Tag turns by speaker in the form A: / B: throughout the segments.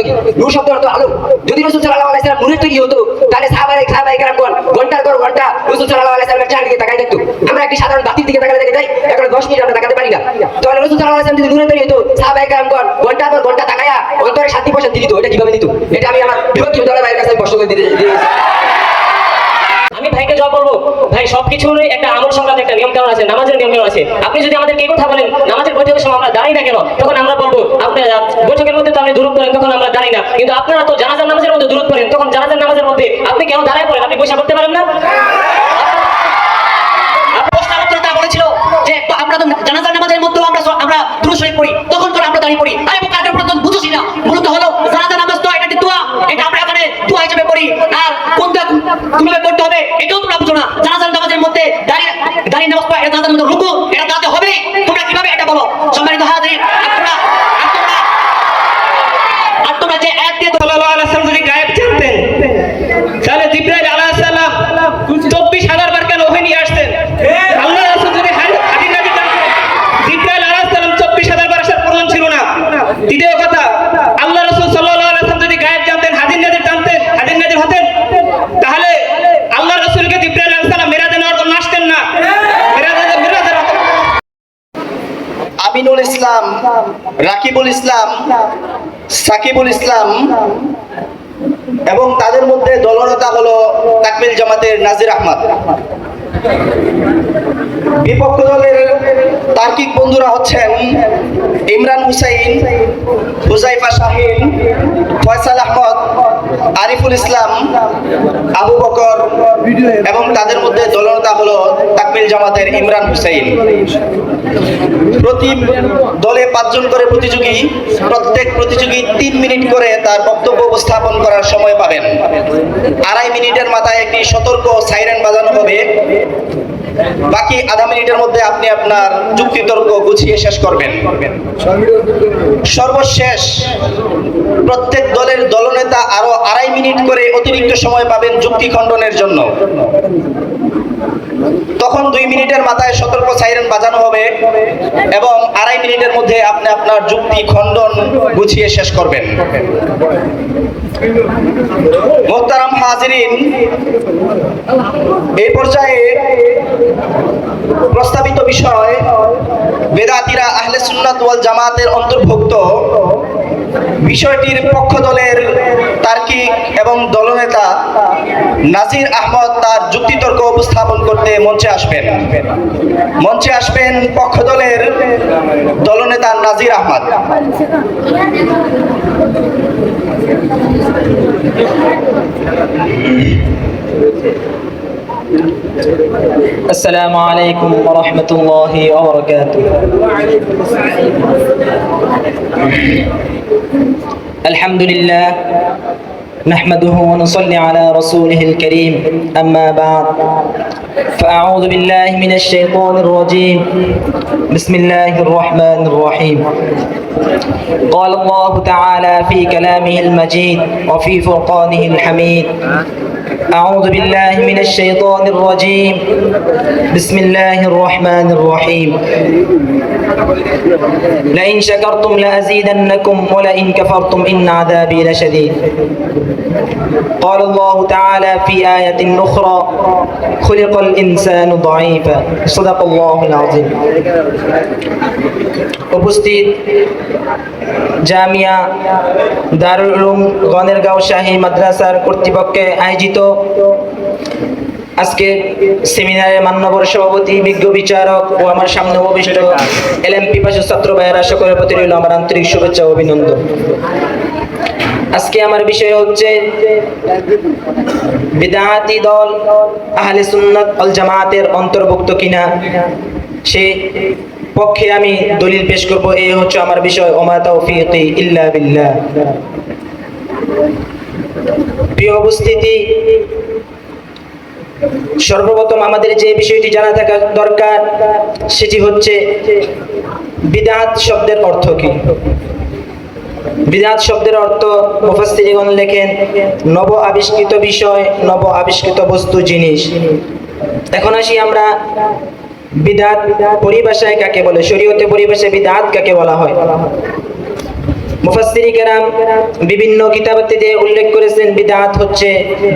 A: কি? নূর শব্দের অর্থ আলো। যদি রাসূল সাল্লাল্লাহু আলাইহি ওয়াসাল্লাম নূরের তৈরি হতো, তাহলে সাহাবায়ে কেরামগণ ঘন্টার পর ঘন্টা রাসূল সাল্লাল্লাহু আলাইহি ওয়াসাল্লামের চেহারার দিকে তাকায় দেখতো। আমরা একটি সাধারণ বাতির দিকে তাকালে দেখে যাই, এখন 10 মিনিট আমরা তাকাতে পারি না। তাহলে রাসূল সাল্লাল্লাহু আলাইহি ওয়াসাল্লাম যদি নূরের তৈরি হতো, সাহাবায়ে কেরামগণ ঘন্টার পর ঘন্টা তাকায়া অন্তরে শান্তি প্রশান্তি দিত। এটা কিভাবে দিত? এটা আমি আমার বিভক্তি দলের ভাইয়ের কাছে প্রশ্ন করে দিয়েছি।
B: আমি ভাইকে জবাব বলবো, ভাই সবকিছুর একটা আমল সংক্রান্ত একটা নিয়ম কানুন আছে, নামাজের নিয়ম কানুন আছে। আপনি যদি আমাদেরকে এই কথা বলেন নামাজের বৈঠকের সময় আমরা দাঁড়াই না কেন, তখন আমরা বলবো আপনার বৈঠকের মধ্যে তো আপনি দূরত করেন, তখন আমরা দাঁড়াই না। কিন্তু আপনারা তো জানাজার নামাজের মধ্যে দূরত করেন, তখন জানাজার নামাজের মধ্যে আপনি কেন দাঁড়ায় পড়েন? আপনি পয়সা করতে পারেন না?
C: বলেছিল যে আমরা তো জানাজার নামাজের মধ্যে আমরা দুরূদ শরীফ পড়ি, তখন করে আমরা দাঁড়িয়ে পড়ি। আরে কাদের প্রথম বুঝছি না, মূলত হলো জানাজার নামাজ তো এটা দোয়া, এটা আমরা এখানে দোয়া হিসেবে পড়ি। আর কোনটা কিভাবে করতে হবে এটাও তোমরা বুঝো না। জানাজার নামাজের মধ্যে দাঁড়িয়ে নামাজ পড়া, এটা জানাজার মধ্যে রুকু, এটা দাঁড়াতে হবে। তোমরা কিভাবে এটা বলো? সম্মানিত হাজির, আর তোমরা যে আয়াত দিয়ে
D: সাল্লাল্লাহু আলাইহি ওয়াসাল্লাম যদি গায়েব জানতেন, তাহলে জিবরাইল আলাইহিস সালাম 24,000 বার কেন ওহে নিয়ে আসতেন? আল্লাহ রাসূল যদি হাদিস নাবি জানতেন, জিবরাইল আলাইহিস সালাম 24,000 বার আসার প্রয়োজন ছিল না। দ্বিতীয় কথা, আল্লাহ রাসূল সাল্লাল্লাহু আলাইহি ওয়াসাল্লাম যদি গায়েব জানতেন, হাদিস নাজির হতেন, তাহলে আল্লাহ রাসূলকে জিবরাইল আলাইহিস সালাম মিরাজে নেওয়ার জন্য আসতেন না।
E: আমিনুল ইসলাম, রাকিবুল ইসলাম, সাকিবুল ইসলাম এবং তাদের মধ্যে দলনেতা হলো তাকমিল জামাতের নাজির আহমদ। বিপক্ষ দলের তার্কিক বন্ধুরা হচ্ছেন ইমরান হুসাইন, হুজাইফা শাহিন, ফয়সাল আহমদ, আরিফুল ইসলাম, আবু বকর এবং তাদের মধ্যে দলনেতা হলো তাকমিল জামাতের ইমরান হুসাইন। প্রতি দলে 5 জন করে প্রতিযোগী, প্রত্যেক প্রতিযোগী 3 মিনিট করে তার বক্তব্য উপস্থাপন করার সময় পাবেন। 2.5 মিনিটের মাথায় একটি সতর্ক সাইরেন বাজানো হবে। বাকি আধা মিনিটের মধ্যে আপনি আপনার যুক্তিতর্ক গুছিয়ে শেষ করবেন। সর্বশেষ প্রত্যেক দলের দলনেতা আরো 2.5 মিনিট করে অতিরিক্ত সময় পাবেন যুক্তি খণ্ডনের জন্য। তখন 2 মিনিটের মাথায় সতর্ক সাইরেন বাজানো হবে এবং 2.5 মিনিটের মধ্যে আপনি আপনার যুক্তি খণ্ডন গুছিয়ে শেষ করবেন। মোহতারাম হাজিরিন, এই পর্যায়ে প্রস্তাবিত বিষয় বেদাতীরা আহলে সুন্নাত ওয়াল জামাতের অন্তর্ভুক্ত। বিষয়টির পক্ষ দলের তার্কিক এবং দলনেতা নাজির আহমদ তার যুক্তিতর্ক উপস্থাপন করতে মঞ্চে আসবেন পক্ষ দলের দলনেতা নাজির আহমদ।
F: السلام عليكم ورحمة الله وبركاته. الحمد لله نحمده ونصلي على رسوله الكريم، أما بعد فأعوذ بالله من الشيطان الرجيم. بسم الله الرحمن الرحيم. قال الله تعالى في كلامه المجيد وفي فرقانه الحميد: أعوذ بالله من الشيطان الرجيم. بسم الله الرحمن الرحيم. لئن شكرتم لأزيدنكم ولئن كفرتم إن عذابي لشديد. قال الله تعالى في آية أخرى: خلق الإنسان ضعيفا. صدق الله العظيم. উপস্থিত জামিয়া দারুল উলুম গনেরগাঁও শাহী মাদ্রাসার কর্তৃপক্ষে আয়োজিত আজকে সেমিনারের মান্যবর সভাপতি, বিজ্ঞ বিচারক ও আমার সামনে উপবিষ্ট এলএমপি পাশে ছাত্র ভাইয়েরা সকলের প্রতি রইল আমার আন্তরিক শুভেচ্ছা ও অভিনন্দন। আজকে আমার বিষয় হচ্ছে বিদআতি দল আহলে সুন্নাত ওয়াল জামাতের অন্তর্ভুক্ত কিনা, সে পক্ষে আমি দলিল পেশ করব। এই হচ্ছে আমার বিষয়। ওমা তাওফীকি ইল্লা বিল্লাহ। প্রিয় উপস্থিতি, সর্বপ্রথম আমাদের যে বিষয়টি জানা থাকা দরকার সেটি হচ্ছে বিদআত শব্দের অর্থ কি। বিদআত শব্দের অর্থ মুফাসসিরগণ লেখেন নব আবিষ্কৃত বিষয়, নব আবিষ্কৃত বস্তু, জিনিস। এখন আসি আমরা বিদআত পরিভাষায় কাকে বলে, শরীয়তে পরিভাষায় বিদআত কাকে বলা হয়। মুফাসসির কেরাম বিভিন্ন কিতাবাতে উল্লেখ করেছেন বিদআত হচ্ছে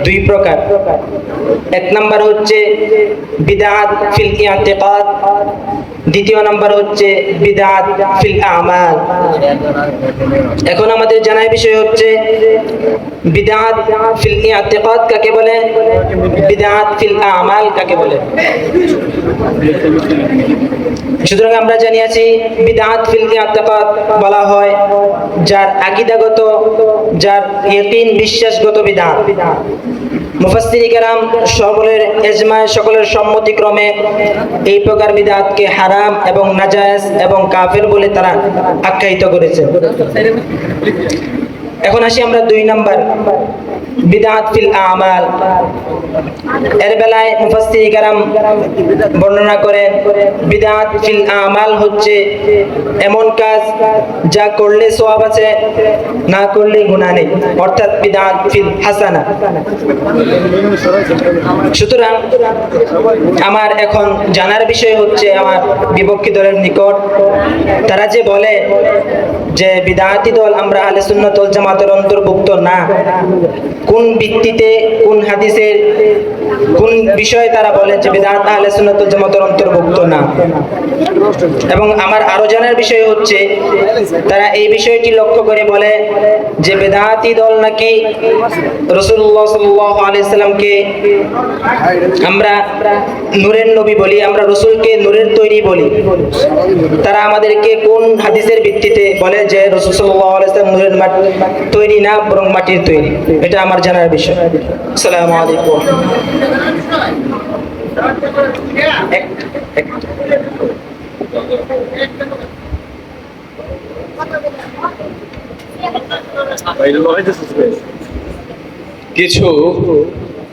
F: দুই প্রকার। এক নাম্বার হচ্ছে বিদআত ফিল ইতিকাদ, দ্বিতীয় নাম্বার হচ্ছে বিদআত ফিল আমাল। এখন আমাদের জানার বিষয় হচ্ছে বিদআত ফিল ইতিকাদ কাকে বলে, বিদআত ফিল আমাল কাকে বলে। সুতরাং আমরা জানিয়েছি বিদআত ফিল ইতিকাদ বলা হয় যার আকীদাগত, যার ইয়াকিন বিশ্বাসগত বিদআত। মুফাসসির কেরাম সকলের ইজমা, সকলের সম্মতিক্রমে এই প্রকার বিদআতকে হারাম এবং নাজায়েজ এবং কাফের বলে তারা আখ্যায়িত করেছেন। এখন আসি আমরা দুই নাম্বার বিদআত ফিল আমাল। এর বেলায় মুফাসসির কেরাম বর্ণনা করেন বিদআত ফিল আমাল হচ্ছে এমন কাজ যা করলে সওয়াব আছে, না করলে গুনাহ নেই, অর্থাৎ বিদআত ফিল হাসানা। সুতরাং আমার এখন জানার বিষয় হচ্ছে আমার বিপক্ষী দলের নিকট তারা যে বলে যে বিদআতি দল আমরা আহলে সুন্নাত ওয়াল জামাতের অন্তর্ভুক্ত না, কোন ভিত্তিতে, কোন হাদিসের কোন বিষয়ে তারা বলে যে বিদআত আহলে সুন্নাত ওয়াল জামাতের অন্তর্ভুক্ত না। এবং আমার আরো জানার বিষয় হচ্ছে তারা এই বিষয়টি লক্ষ্য করে বলে যে বিদআতি দল নাকি রাসূলুল্লাহ সাল্লাল্লাহু আলাইহি সাল্লামকে আমরা নূরের নবী বলি, আমরা রাসূলকে নূরের তৈরি বলি। তারা আমাদেরকে কোন হাদিসের ভিত্তিতে বলে যে রাসূল সাল্লাল্লাহু আলাইহি সাল্লাম নূরের তৈরি না বরং মাটির তৈরি, এটা আমার জানার বিষয়। আসসালামু আলাইকুম।
E: কিছু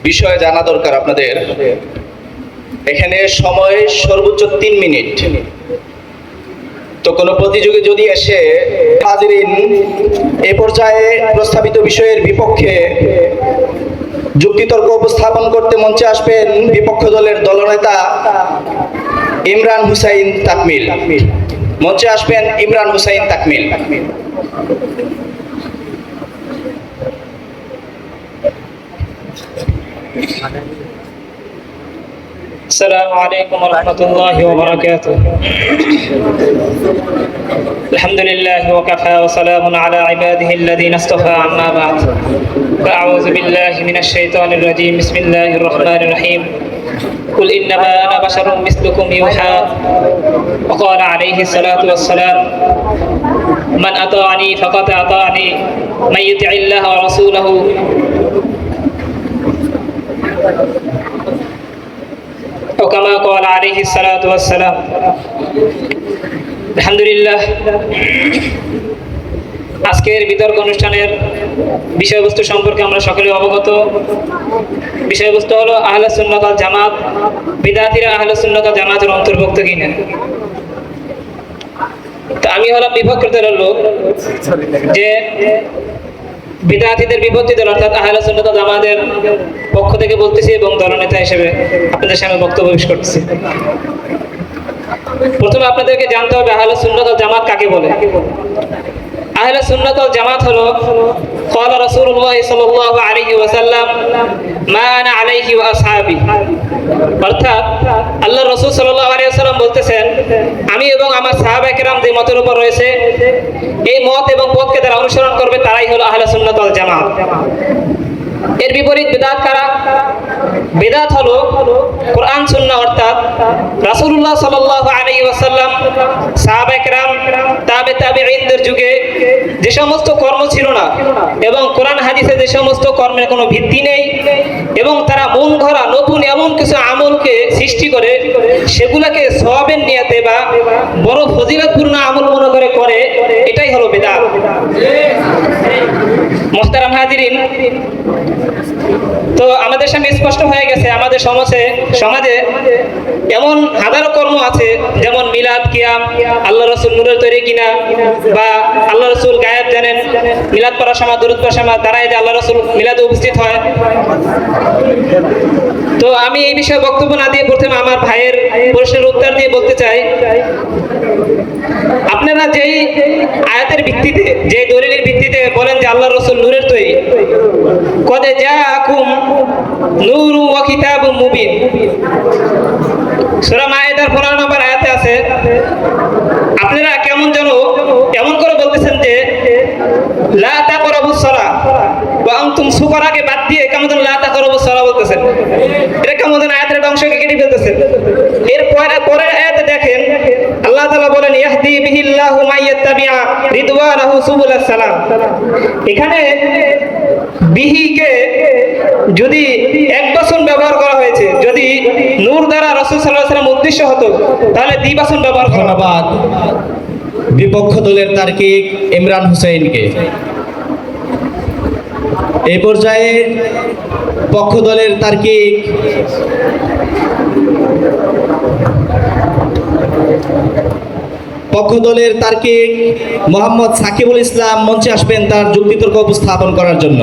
E: বিষয় জানা দরকার আপনাদের। এখানে সময় সর্বোচ্চ 3 মিনিট। তো কোনো প্রতিযোগী যদি এসে হাজিরিন এই পর্যায়ে প্রস্তাবিত বিষয়ের বিপক্ষে যুক্তিতর্ক উপস্থাপন করতে মঞ্চে আসবেন বিপক্ষ দলের দলনেতা ইমরান হুসাইন তাকমিল। মঞ্চে আসবেন ইমরান হুসাইন তাকমিল।
B: السلام عليكم ورحمة الله وبركاته. الحمد لله وكفى وسلام على عباده الذين اصطفى، عما بعد. فأعوذ بالله من الشيطان الرجيم. بسم الله الرحمن الرحيم. قل إنما أنا بشر مثلكم يوحى. وقال عليه الصلاة والسلام من أطاعني فقد أطاعني من يطع الله ورسوله وكما قال عليه الصلاة والسلام. আলহামদুলিল্লাহ, আজকের বিতর্ক অনুষ্ঠানের বিষয়বস্তু সম্পর্কে আমরা সকলে অবগত। বিষয়বস্তু হলো আহলে সুন্নাত ওয়াল জামাত, বিদআতীরা আহলে সুন্নাত ওয়াল জামাতের অন্তর্ভুক্ত কিনা। তো আমি হলাম বিপক্ষের দলের লোক, যে বিদআতীদের বিপক্ষে দল অর্থাৎ আহলে সুন্নাত ওয়াল জামাতের পক্ষ থেকে বলতেছি এবং দলনেতা হিসেবে আপনাদের সামনে বক্তব্য পেশ করতেছি। প্রথমে আপনাদেরকে জানতে হবে আহলে সুন্নাত ওয়াল জামাত কাকে বলে। আহলে সুন্নাত ওয়াল জামাত হলো قال رسول الله صلى الله عليه وسلم ما انا عليه واصحابي, অর্থাৎ আল্লাহর রাসূল সাল্লাল্লাহু আলাইহি ওয়াসাল্লাম বলতেছেন আমি এবং আমার সাহাবায়ে কেরাম যে মতের উপর রয়েছে এই মত এবং পথকে যারা অনুসরণ করবে তারাই হলো আহলে সুন্নাত ওয়াল জামাত। এর বিপরীত বিদআত কারা? বিদআত হলো কোরআন সুন্নাহ অর্থাৎ রাসূলুল্লাহ সাল্লাল্লাহু আলাইহি ওয়াসাল্লাম, সাহাবায়ে কেরাম, তাবেঈনদের যুগে যে সমস্ত কর্ম ছিল না এবং কোরআন হাদিসে যে সমস্ত কর্মের কোনো ভিত্তি নেই এবং তারা মন গড়া নতুন এমন কিছু আমলকে সৃষ্টি করে সেগুলোকে সওয়াবের নিয়তে বা বড় ফজিলতপূর্ণ আমল মনে করে এটাই হলো বিদআত। মুহতারাম হাজিরিন,
D: তো আমাদের সামনে স্পষ্ট হয়ে গেছে আমাদের সমাজে এমন হাজারো কর্ম আছে, যেমন মিলাদ, কিয়াম, আল্লাহ রসুল নূরের তৈরি কিনা, বা আল্লাহ রসুল গায়েব জানেন, মিলাদ পড়ার সময়, দুরূদ পড়ার সময় দাঁড়ায় যে আল্লাহ রসুল মিলাদে উপস্থিত হয়। তো আমি এই বিষয়ে বক্তব্য না দিয়ে প্রথমে আমার ভাইয়ের প্রশ্নের উত্তর দিয়ে বলতে চাই, আপনারা যেই আয়াতের ভিত্তিতে, যে দলিলের ভিত্তিতে বলেন যে আল্লাহ রসুল নূরের তৈরি, কদে জাআকুম নূরু ওয়া কিতাবুম মুবিন, সূরা মায়েদার 15 নম্বর আয়াতে আছে। আপনারা কেমন করে বলতেছেন যে লা তাকরাবুস সালাহ ওয়া আনতুম সুকারাকে বাদ দিয়ে কেমন লা তাকরাবুস সালাহ বলতেছেন? এটা কেমন আয়াতের একটা অংশকে কেটে ফেলতেছেন। এর পরের আয়াতে দেখেন আল্লাহ তাআলা বলেন ইয়াহদি বিহিল্লাহু মাইয়াত্তাবিআ রিদওয়ানাহু সুবুলাস সালাম। এখানে বিহিকে যদি একবচন ব্যবহার করা হয়েছে, যদি নূর দ্বারা রাসূল সাল্লাল্লাহু আলাইহি ওয়াসাল্লাম উদ্দেশ্য হতো, তাহলে দ্বিবচন ব্যবহার করা।
G: ধন্যবাদ বিপক্ষ দলের তার্কিক ইমরান হুসাইনকে। এই পর্যায়ে পক্ষ দলের তার্কিক মোহাম্মদ সাকিবুল ইসলাম মঞ্চে আসবেন তার যুক্তিতর্ক উপস্থাপন করার জন্য।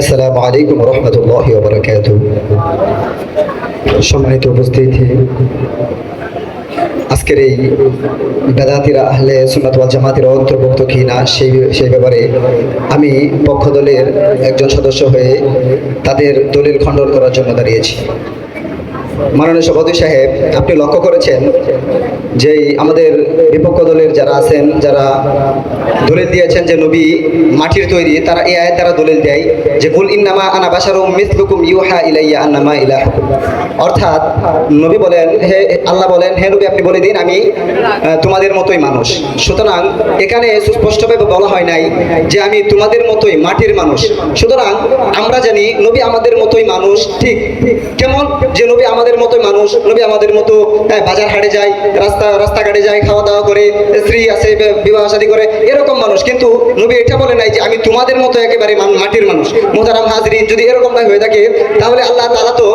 H: আসসালামু আলাইকুম ওয়া রাহমাতুল্লাহি ওয়া বারাকাতুহু। সম্মানিত উপস্থিতি, আজকের এই বেদাতিরা আহলে সুন্নাত ওয়াল জামাতের অন্তর্ভুক্ত কিনা সেই ব্যাপারে আমি পক্ষ দলের একজন সদস্য হয়ে তাদের দলিল খণ্ডন করার জন্য দাঁড়িয়েছি। মাননীয় সভাপতি সাহেব, আপনি লক্ষ্য করেছেন যে আমাদের বিপক্ষ দলের যারা আছেন, যারা দলিল দিয়েছেন যে নবী মাটির তৈরি, তারা এই আয়াত দ্বারা দলিল দেয় যে কুল ইন্নামা আনা বাশারুম মিসলুকুম ইউহা ইলাইয়া আন্নামা ইলাহুকুম। অর্থাৎ নবী বলেন, হে আল্লাহ বলেন, হে নবী আপনি বলে দিন আমি তোমাদের মতোই মানুষ। সুতরাং এখানে সুস্পষ্টভাবে বলা হয় নাই যে আমি তোমাদের মতোই মাটির মানুষ। সুতরাং আমরা জানি নবী আমাদের মতোই মানুষ। ঠিক কেমন যে নবী আমাদের মতোই মানুষ, নবী আমাদের মতো বাজার হাটে যায়, রাস্তাঘাটে যায়, খাওয়া দাওয়া করে, স্ত্রী আছে, বিবাহ শাদী করে, এরকম মানুষ। কিন্তু নবী এটা বলে নাই যে আমি তোমাদের মতো একেবারে মাটির মানুষ। মোহতারাম হাজরিন, যদি এরকম হয়ে থাকে তাহলে আল্লাহ তাআলা তো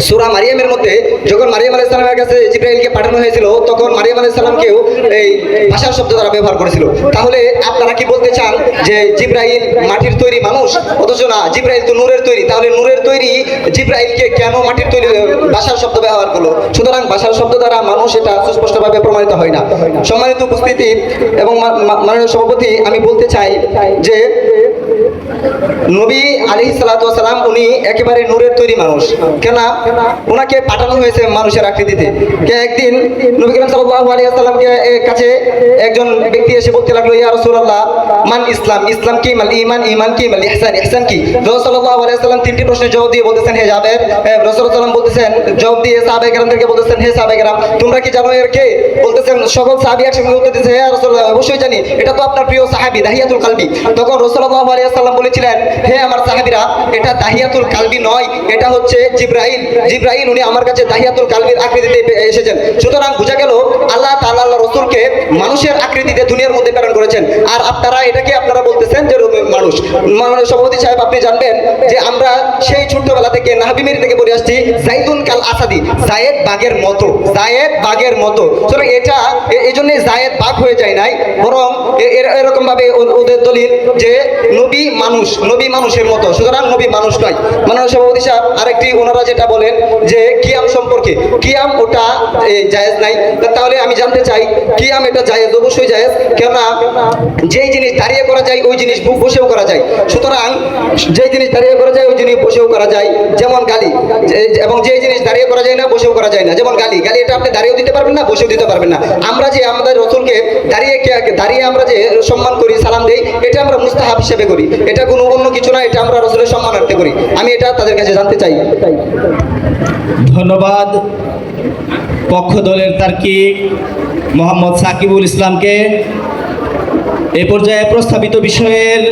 H: সূরা মারিয়ামের মধ্যে যখন মারিয়াম আলাইহিস সালামের কাছে জিবরাইলকে পাঠানো হয়েছিল, তখন মারিয়াম আলাইহিস সালামকেও এই ভাষার শব্দ দ্বারা ব্যবহার করেছিল। তাহলে আপনারা কি বলতে চান যে জিবরাইল মাটির তৈরি মানুষ? অথচ না, জিবরাইল তো নূরের তৈরি। তাহলে নূরের তৈরি জিবরাইলকে কেন মাটির তৈরি ভাষার শব্দ ব্যবহার করলো? সুতরাং ভাষার শব্দ দ্বারা মানুষ এটা সুস্পষ্টভাবে প্রমাণিত হয় না। সম্মানিত উপস্থিতি এবং মাননীয় সভাপতি, আমি বলতে চাই যে নবী আলাইহিস সালাতু ওয়াস সালাম উনি একেবারে নূরের তৈরি মানুষ। কেন ওনাকে পাঠানো হয়েছে মানুষের আকৃতিতে। একদিন নবী করিম সাল্লাল্লাহু আলাইহি ওয়াসাল্লামকে কাছে একজন ব্যক্তি এসে বলতে লাগলো, ইয়া রাসূলুল্লাহ মান ইসলাম, ইসলাম কি, মাল ঈমান, ঈমান কি, মাল ইহসান, ইহসান কি? রাসূল সাল্লাল্লাহু আলাইহি ওয়াসাল্লাম তিনটি প্রশ্নের জবাব দিয়ে বলতেছেন, হে জাবের, রাসূল সাল্লাল্লাহু আলাইহি ওয়াসাল্লাম বলতেছেন, জবাব দিয়ে সাহাবায়ে কেরামদেরকে বলতেছেন, হে সাহাবায়ে কেরাম তোমরা কি জানো এর কে? বলতেছেন সকল সাহাবী একসঙ্গে উত্তর দিতেছে, হে রাসূলুল্লাহ অবশ্যই জানি, এটা তো আপনার প্রিয় সাহাবী দাহিয়াতুল কালবি। তখন রাসূল সাল্লাল্লাহু আলাইহি ওয়াসাল্লাম বলেছিলেন, হে আমার সাহাবীরা, এটা দাহিয়াতুল কালবি নয়, এটা হচ্ছে জিবরাইল। জিবরাইল উনি আমার কাছে দাহিয়াতুল কালবির আকৃতিতে এসেছেন। সুতরাং বোঝা গেল আল্লাহ তাআলা আল্লাহ রাসূলকে মানুষের আকৃতিতে দুনিয়ার মধ্যে প্রেরণ করেছেন, আর আপনারা বলতেছেন যে মানুষ। মাননীয় সভাপতি সাহেব, আপনি জানবেন যে আমরা সেই ছোট্টবেলা থেকে নাহাবিমির থেকে পড়ে আসছি যাইদুন কাল আসাদি, জায়েদ বাঘের মতো, জায়েদ বাঘের মতো। সুতরাং এটা এই জন্য জায়েদ বাঘ হয়ে যায় নাই, বরং এরকম ভাবে ওদের দলিল যে নবী মানুষ, নবী মানুষের মতো। সুতরাং নবী মানুষ নয়। মাননীয় সভাপতি সাহেব, আরেকটি ওনারা যেটা বলেন যে কিয়াম সম্পর্কে, কিয়াম ওটা জায়েজ নাই। তাহলে আমি জানতে চাই কিয়াম এটা জায়েজ? অবশ্যই জায়েজ। কেননা যেই জিনিস দাঁড়িয়ে করা যায় ওই জিনিস বসেও করা যায়। সুতরাং যেই জিনিস দাঁড়িয়ে করা যায় ওই জিনিস বসেও করা যায়, যেমন গালি। এবং যেই জিনিস দাঁড়িয়ে করা যায় না বসেও করা যায় না, যেমন গালি। গালি এটা আপনি দাঁড়িয়েও দিতে পারবেন না, বসেও দিতে পারবেন না। আমরা যে আমাদের রাসূলকে দাঁড়িয়ে আমরা যে সম্মান করি, সালাম দেই, এটা আমরা মুস্তাহাব হিসেবে করি, এটা কোনো অন্য কিছু না, এটা আমরা রাসূলের সম্মানার্থে করি। আমি এটা তাদের কাছে জানতে চাই।
G: ধন্যবাদ পক্ষ দলের তার্কিক মোহাম্মদ সাকিবুল ইসলামকে। এ পর্যায়ে প্রস্তাবিত বিষয়ের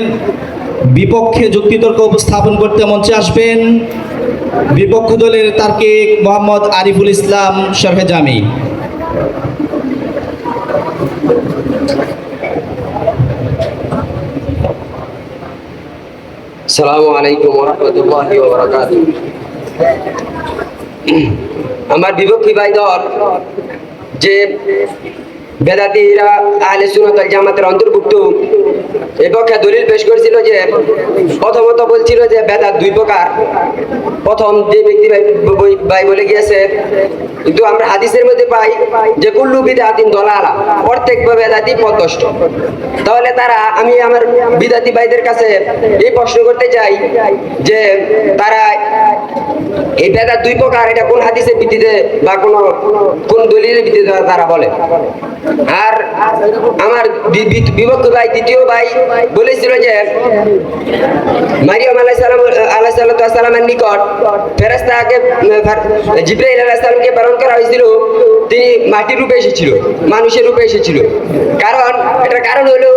G: বিপক্ষে যুক্তিতর্ক উপস্থাপন করতে মঞ্চে আসবেন বিপক্ষ দলের তার্কিক মোহাম্মদ আরিফুল ইসলাম শরহে জামি।
A: আসসালামু আলাইকুম ওয়া রাহমাতুল্লাহি ওয়া বারাকাতুহু। আমার বিপক্ষী ভাই দল যে বেদাতীরা আহলে সুন্নাত ওয়াল জামাতের অন্তর্ভুক্ত এ পক্ষে দলিল পেশ করেছিল যে প্রথমত বলছিল যে বেদাত দুই প্রকার। প্রথম যে ব্যক্তি ভাই বলে গিয়েছে, কিন্তু আমরা হাদিসের মধ্যে পাই যে কুল্লু বিদআতিন দালালা, প্রত্যেক বেদাতি পথভ্রষ্ট। তাহলে আমি আমার বিদাতি ভাইদের কাছে এই প্রশ্ন করতে চাই যে তারা এই বেদাত দুই প্রকার এটা কোন হাদিসের ভিত্তিতে বা কোন দলিলের ভিত্তিতে তারা বলে। আর আমার বিভক্ত ভাই দ্বিতীয় ভাই বলেছিল যে মারিয়াম আলাইহিস সালামের নিকট ফেরেশতাকে জিবরাইল আলাইহিস সালামকে প্রেরণ করা হয়েছিল, তিনি মাটির রূপে এসেছিল, মানুষের রূপে এসেছিল। এটার কারণ হলো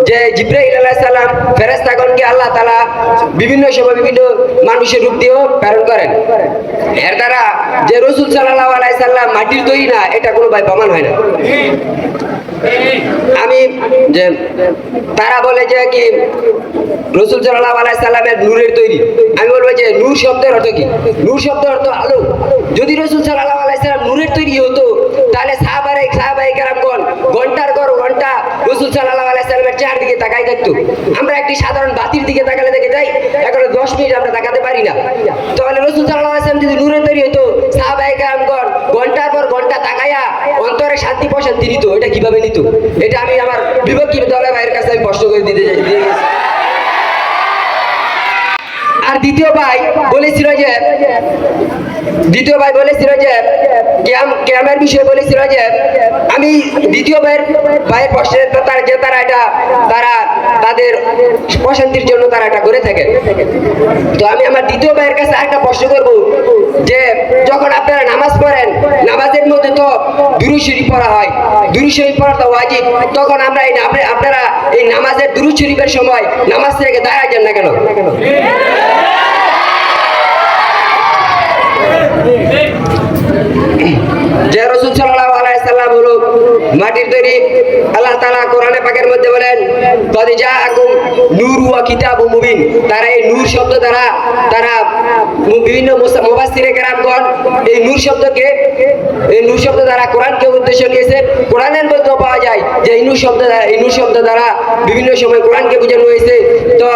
A: যে জিবরাইল আলাইহিস সালাম ফেরেশতাগণকে আল্লাহ তাআলা বিভিন্ন সময় বিভিন্ন মানুষের রূপ দিয়েও প্রেরণ করেন। এর দ্বারা যে রাসূল সাল্লাল্লাহু আলাইহি সাল্লাম মাটির তৈরি না, এটা কোনো ভাই প্রমাণ হয় না। তারা বলে যে কি রাসূল সাল্লাল্লাহু আলাইহি সাল্লামের নূরের তৈরি। আমি বলবো যে নূর শব্দের অর্থ কি? নূর শব্দের অর্থ আলো। যদি রাসূল সাল্লাল্লাহু আলাইহি সাল্লাম নূরের তৈরি হতো, তাহলে সাহাবায়ে কেরামগণ ঘন্টার পর ঘন্টা রাসূল সাল্লাল্লাহু আলাইহি সাল্লামের চেহারার দিকে তাকাই থাকতো। আমরা একটি সাধারণ বাতির দিকে তাকালে দেখে যাই, এখন 10 মিনিট আমরা তাকাতে পারি না। তাহলে রাসূল সাল্লাল্লাহু আলাইহি সাল্লাম যদি নূরের তৈরি হতো, সাহাবায়ে কেরামগণ ঘন্টার পর ঘন্টা তাকায়া অন্তরে শান্তি প্রশান্তি নিত। এটা কিভাবে নিত? এটা আমি আমার বিপক্ষী দলের ভাইয়ের কাছে আমি প্রশ্ন করে দিয়ে গেছি। আর দ্বিতীয় ভাই বলেছিল যে কিয়ামের বিষয়ে বলেছিল যে আমি দ্বিতীয় ভাইয়ের প্রশ্নের তারা তাদের প্রশান্তির জন্য তারা এটা করে থাকে। তো আমি আমার দ্বিতীয় ভাইয়ের কাছে একটা প্রশ্ন করব যে যখন আপনারা নামাজ পড়েন, নামাজের মধ্যে তো দুরূদ শরীফ পড়া হয়, দুরূদ শরীফ পড়া তো ওয়াজিব, তখন আপনারা এই নামাজের দুরূদ শরীফের সময় নামাজ থেকে দাঁড়ায় যান না কেন? যে রাসূল সাল্লাল্লাহু আলাইহি সাল্লাম হলো মাটির তৈরি। আল্লাহ তাআলা কোরআনে পাকের মধ্যে বলেন কদ জাআকুম নূরু ওয়া কিতাবুম মুবিন। তারা এই নূর শব্দ দ্বারা বিভিন্ন মুফাসসিরে কেরামগণ এই নূর শব্দ দ্বারা কোরআনকে উদ্দেশ্য নিয়েছে। কোরআনের মধ্যে পাওয়া যায় যে এই নূর শব্দ দ্বারা বিভিন্ন সময় কোরআনকে বোঝানো হয়েছে, তো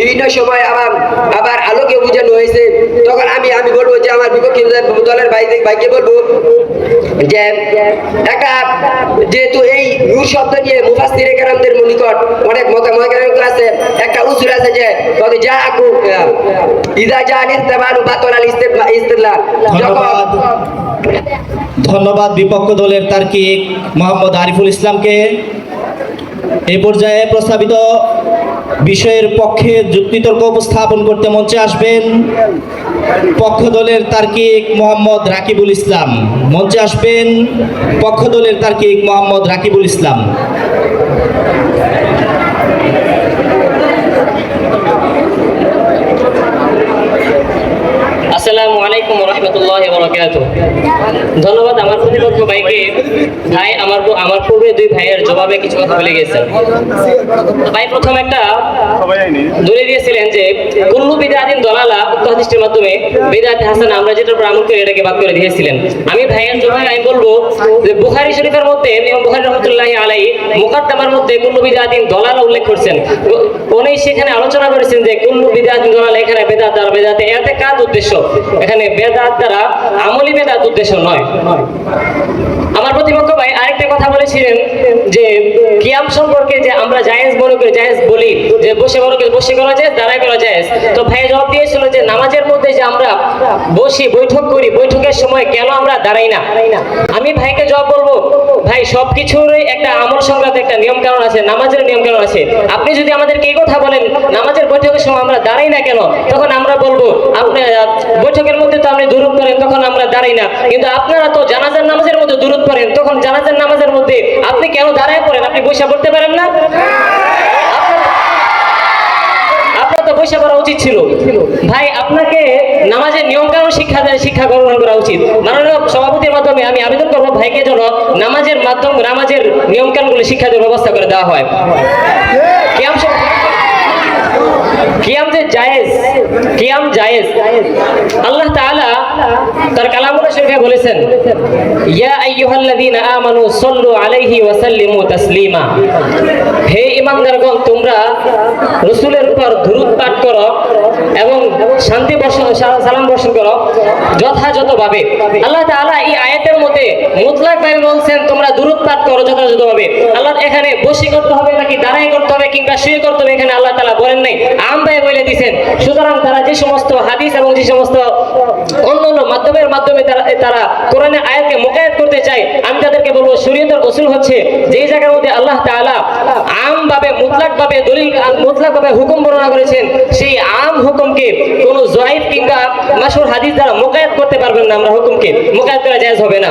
A: বিভিন্ন সময় আবার আলোকে বোঝানো হয়েছে। তখন আমি বলবো যে আমার বিপক্ষী দলের ভাইকে বলবো যে যেহেতু এই নূর শব্দ নিয়ে মুফাসসিরে কেরামদের নিকট অনেক মতকেরাম আছে, একটা উসুল আছে যে ইদা জাআল ইস্তিবানু বাতাল ইস্তিদলাল।
G: ধন্যবাদ বিপক্ষ দলের তার্কিক মোহাম্মদ আরিফুল ইসলামকে। এই পর্যায়ে প্রস্তাবিত বিষয়ের পক্ষে যুক্তিতর্ক উপস্থাপন করতে মঞ্চে আসবেন পক্ষ দলের তার্কিক মোহাম্মদ রাকিবুল ইসলাম। মঞ্চে আসবেন পক্ষ দলের তার্কিক মোহাম্মদ রাকিবুল ইসলাম।
B: আসসালামু আলাইকুম ওয়া রাহমাতুল্লাহি ওয়া বারাকাতুহু। ধন্যবাদ আমার প্রতিপক্ষ ভাইকে। ভাই আমার পূর্বে দুই ভাইয়ের জবাবে কিছু কথা বলে গেছেন। ভাই প্রথম একটা দলিল দিয়েছিলেন যে কুল্লু বিদআতিন দালালা, উক্ত হাদিসের মাধ্যমে বিদআত হাসানা আমরা যেটার উপর আমল করি এটাকে বাদ করে দিয়েছিলেন। আমি ভাইয়ের জবাবে আমি বলবো যে বুখারী শরীফের মধ্যে ইমাম বুখারী রাহমাতুল্লাহি আলাইহি মুকাদ্দামার মধ্যে কুল্লু বিদআতিন দালালা উল্লেখ করেছেন। উনি সেখানে আলোচনা করেছেন যে কুল্লু বিদআতিন দালালা, এখানে বেদাত আর বেদাতে ইতিকাদ উদ্দেশ্য, এখানে বেদাত দ্বারা আমলি বেদাত উদ্দেশ্য নয়। আমার প্রতিপক্ষ ভাই আরেকটা কথা বলেছিলেন যে কিয়াম সম্পর্কে যে আমরা জায়েজ মনে করি, জায়েজ বলি যে বসে করা যায়, দাঁড়ায় করা যায়। তো ভাই জবাব দিয়েছিল যে নামাজের মধ্যে যে আমরা বসি বৈঠক করি, বৈঠকের সময় কেন আমরা দাঁড়াই না? আমি ভাইকে জবাব বলবো ভাই সবকিছুরই একটা আমল সংক্রান্ত একটা নিয়ম কানুন আছে, নামাজের নিয়ম কানুন আছে। আপনি যদি আমাদেরকে এই কথা বলেন নামাজের বৈঠকের সময় আমরা দাঁড়াই না কেন, তখন আমরা বলবো আপনি বৈঠকের মধ্যে তো আপনি দুরূদ পড়েন, তখন আমরা দাঁড়াই না। কিন্তু আপনারা তো জানাজার নামাজের মধ্যে দুরূদ পড়েন, তখন জানাজার নামাজের মধ্যে আপনি কেন দাঁড়ায় পড়েন? আপনি বসে পড়তে পারেন না? আপনার তো বসে পড়া উচিত ছিল। ভাই আপনাকে নামাজের নিয়ম কানুন শিক্ষা গ্রহণ করা উচিত। মাননীয় সভাপতির মাধ্যমে আমি আবেদন করবো ভাইকে যেন নামাজের নিয়ম কানুনগুলো শিক্ষা দেওয়ার ব্যবস্থা করে দেওয়া হয়। কিয়াম যে জায়েজ, কিয়াম জায়েজ। আল্লাহ তাআলা তার কালামুল শরীফে বলেছেন, ইয়া আইয়ুহাল্লাযীনা আমানু সাল্লু আলাইহি ওয়া সাল্লিমু তাসলিমা। হে ঈমানদারগণ, তোমরা রাসূলের উপর দুরূদ পাঠ করো এবং শান্তি বর্ষণ সালাম বর্ষণ করো যথাযথভাবে। আল্লাহ তাআলা এই আয়াতের মধ্যে মুতলাকভাবে বলছেন তোমরা দুরূদ পাঠ করো যথাযথভাবে। আল্লাহ এখানে বসে করতে হবে নাকি দাঁড়ায় করতে হবে কিংবা শুয়ে করতে হবে এখানে আল্লাহ তাআলা বলেন নাই, আমভাবে বলে দিয়েছেন। সুতরাং তারা যে সমস্ত হাদিস এবং যে সমস্ত অন্যান্য মাধ্যমে তারা কোরআনের আয়াতকে মুকায়াত করতে চায়, আমি তাদেরকে বলবো শরীয়তের উসুল হচ্ছে যেই জায়গার মধ্যে আল্লাহ তাআলা আমভাবে মুতলাকভাবে হুকুম বর্ণনা করেছেন, সেই আম হুকুমকে কোনো জয়ীফ কিংবা মাশহুর হাদিস দ্বারা মুকায়াত করতে পারবেন না। আমরা হুকুমকে মুকায়াত করা জায়েজ হবে না।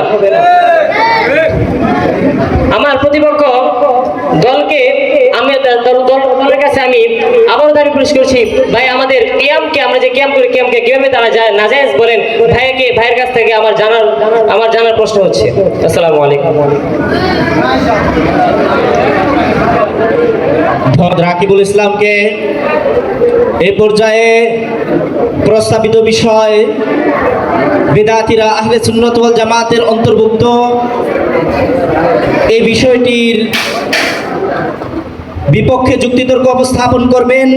B: আমার প্রতিপক্ষ দলকে আমি দলের কাছে আমি আবারও দাবি পেশ করছি, ভাই আমাদের কিয়ামকে, আমরা যে কিয়াম করি কিয়ামকে কিভাবে তারা নাজায়েজ বলেন, ভাইয়ের কাছ থেকে আমার জানার প্রশ্ন হচ্ছে। আসসালামু আলাইকুম।
G: রাকিবুল ইসলামকে এ পর্যায়ে প্রস্তাবিত বিষয় বিদআতীরা আহলে সুন্নাত ওয়াল জামাতের অন্তর্ভুক্ত এই বিষয়টির বিপক্ষে যুক্তিতর্ক উপস্থাপন করবেন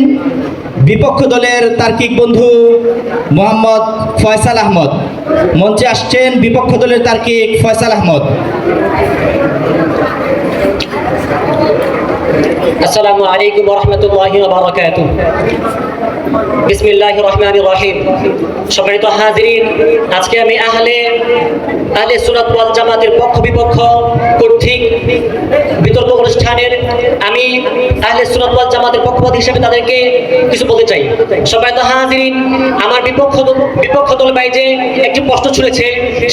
G: বিপক্ষ দলের তার্কিক বন্ধু মোহাম্মদ ফয়সাল আহমদ। মঞ্চে আসছেন বিপক্ষ দলের তার্কিক ফয়সাল আহমদ।
C: আসসালামু আলাইকুম ওয়া রাহমাতুল্লাহি ওয়া বারাকাতুহু। বিসমিল্লাহির রহমানির রহিম। সম্মানিত হাজিরিন, আজকে আমি আহলে সুন্নাত ওয়াল জামাতের পক্ষ বিপক্ষ কর্তৃক বিতর্ক অনুষ্ঠানের আমি আহলে সুন্নাত ওয়াল জামাতের পক্ষপাতী হিসেবে তাদেরকে কিছু বলতে চাই। সম্মানিত হাজিরিন, আমার বিপক্ষ দল ভাই যে একটি প্রশ্ন ছুড়েছে,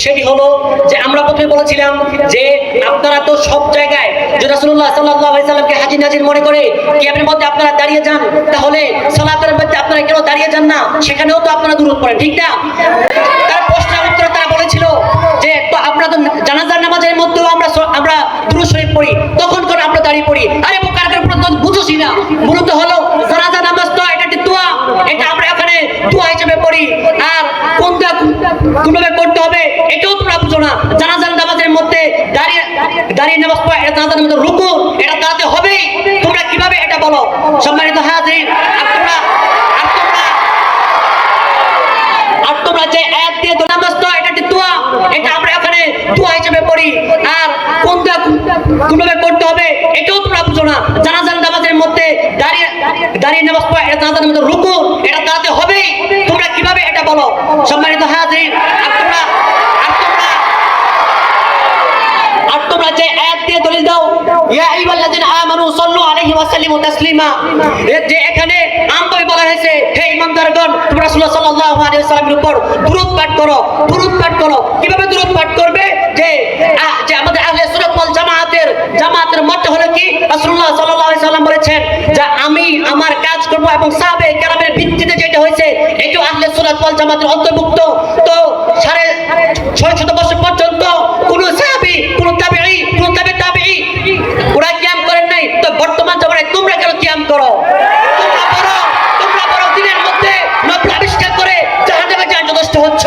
C: সেটি হলো যে আমরা প্রথমে বলেছিলাম যে আপনারা তো সব জায়গায় যে রাসূলুল্লাহ সাল্লাল্লাহু আলাইহি সাল্লামকে হাজির নাজির মনে করে কিয়ামের মধ্যে আপনারা দাঁড়িয়ে যান, তাহলে সালাতের মধ্যে আপনারা কেন দাঁড়িয়ে যান না? সেখানেও তো আপনারা দুরূদ পড়েন, ঠিক না? তার প্রশ্নের উত্তরে তারা বলেছিল যে তো আমরা তো জানাজার নামাজের মধ্যেও আমরা দুরূদ শরীফ পড়ি, তখন করে আমরা দাঁড়িয়ে পড়ি। আরে বোকারদের প্রশ্ন বুঝোসি না, মূলত হলো জানাজা নামাজ তো এটা একটি দোয়া, এটা আমরা এখানে দোয়া হিসেবে পড়ি, আর কোন দোয়া কোনভাবে করতে হবে এটাও তোমরা বুঝো না। জানাজার নামাজের মধ্যে দাঁড়িয়ে নামাজ পড়া, এটা জানাজার মধ্যে রুকু, এটা দাঁড়াতে হবেই। তোমরা কিভাবে এটা বলো? সম্মানিত হাজির, আর তোমরা যে আয়াত দিয়ে নামাজ তো এটা একটি দোয়া, এটা আমরা এখানে দোয়া হিসেবে পড়ি, আর কোন দোয়া কোনভাবে করতে হবে এটাও তোমরা বুঝো না। জানাজার নামাজের মধ্যে দাঁড়িয়ে নামাজ পড়া, এটা জানাজার মধ্যে রুকু, এটা দাঁড়াতে হবেই। তোমরা কিভাবে এটা বলো? সম্মানিত হাজির, আর তোমরা যে আয়াত দিয়ে দলিল দাও, ইয়া আইয়ুহাল্লাযিনা আমানু সাল্লু আলাইহি ওয়া সাল্লিমু তাসলিমা, যে এখানে আমভাবে বলা হয়েছে হে ঈমানদারগণ তোমরা রাসূলুল্লাহ সাল্লাল্লাহু আলাইহি ওয়াসাল্লামের উপর দুরূদ পাঠ করো। দুরূদ পাঠ করো কিভাবে দুরূদ পাঠ করবে? যে আমাদের আহলে সুন্নাত ওয়াল জামাতের মত হলো কি, রাসূলুল্লাহ সাল্লাল্লাহু আলাইহি ওয়াসাল্লাম বলেছেন যে আমি আমার কাজ করব, এবং সাহাবায়ে কেরামের ভিত্তিতে যেটা হয়েছে এটা আহলে সুন্নাত ওয়াল জামাতের অন্তর্ভুক্ত। তো 650 বছর পর্যন্ত কোন সাহাবী, কোন তাবেঈ, কোন তাবেঈ ওরা কিয়াম করেন নাই। তো বর্তমান জামানায় তোমরা কেন কিয়াম করো? তোমরা বড় দিনের মধ্যে নফল আবিষ্কার করে জাহান্নামে যাওয়ার যথেষ্ট হচ্ছ।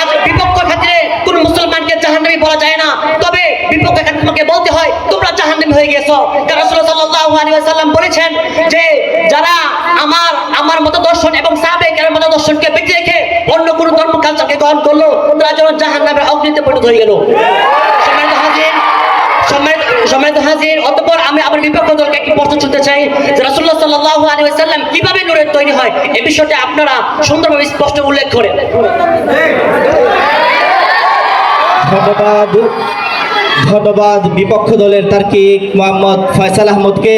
C: আজ বিপক্ষ ক্ষেত্রে কোন মুসলমানকে জাহান্নামী বলা যায় না, তবে বিপক্ষ ক্ষেত্রে তোমাকে বলতে হয় তোমরা জাহান্নামী হয়ে গেছো। কারণ রাসূলুল্লাহ সাল্লাল্লাহু আলাইহি ওয়াসাল্লাম বলেছেন যে যারা আমার মত দর্শন এবং সাহাবায়ে কেরামের মত দর্শনকে বেঁচে রেখে অন্য কোন ধর্ম কালচারকে গ্রহণ করলো, তারা যেন জাহান্নামের অগ্নিতে পরিণত হয়ে গেল। সম্মানিত হাজির, অতঃপর আমি আমার বিপক্ষ দলকে একটি প্রশ্ন ছুঁতে চাই যে রাসূলুল্লাহ সাল্লাল্লাহু আলাইহি ওয়াসাল্লাম কিভাবে নূরের তৈরি হয়, এই বিষয়টা আপনারা সুন্দরভাবে স্পষ্ট উল্লেখ করেন।
G: ধন্যবাদ বিপক্ষ দলের তার্কিক মোহাম্মদ ফয়সাল আহমদকে।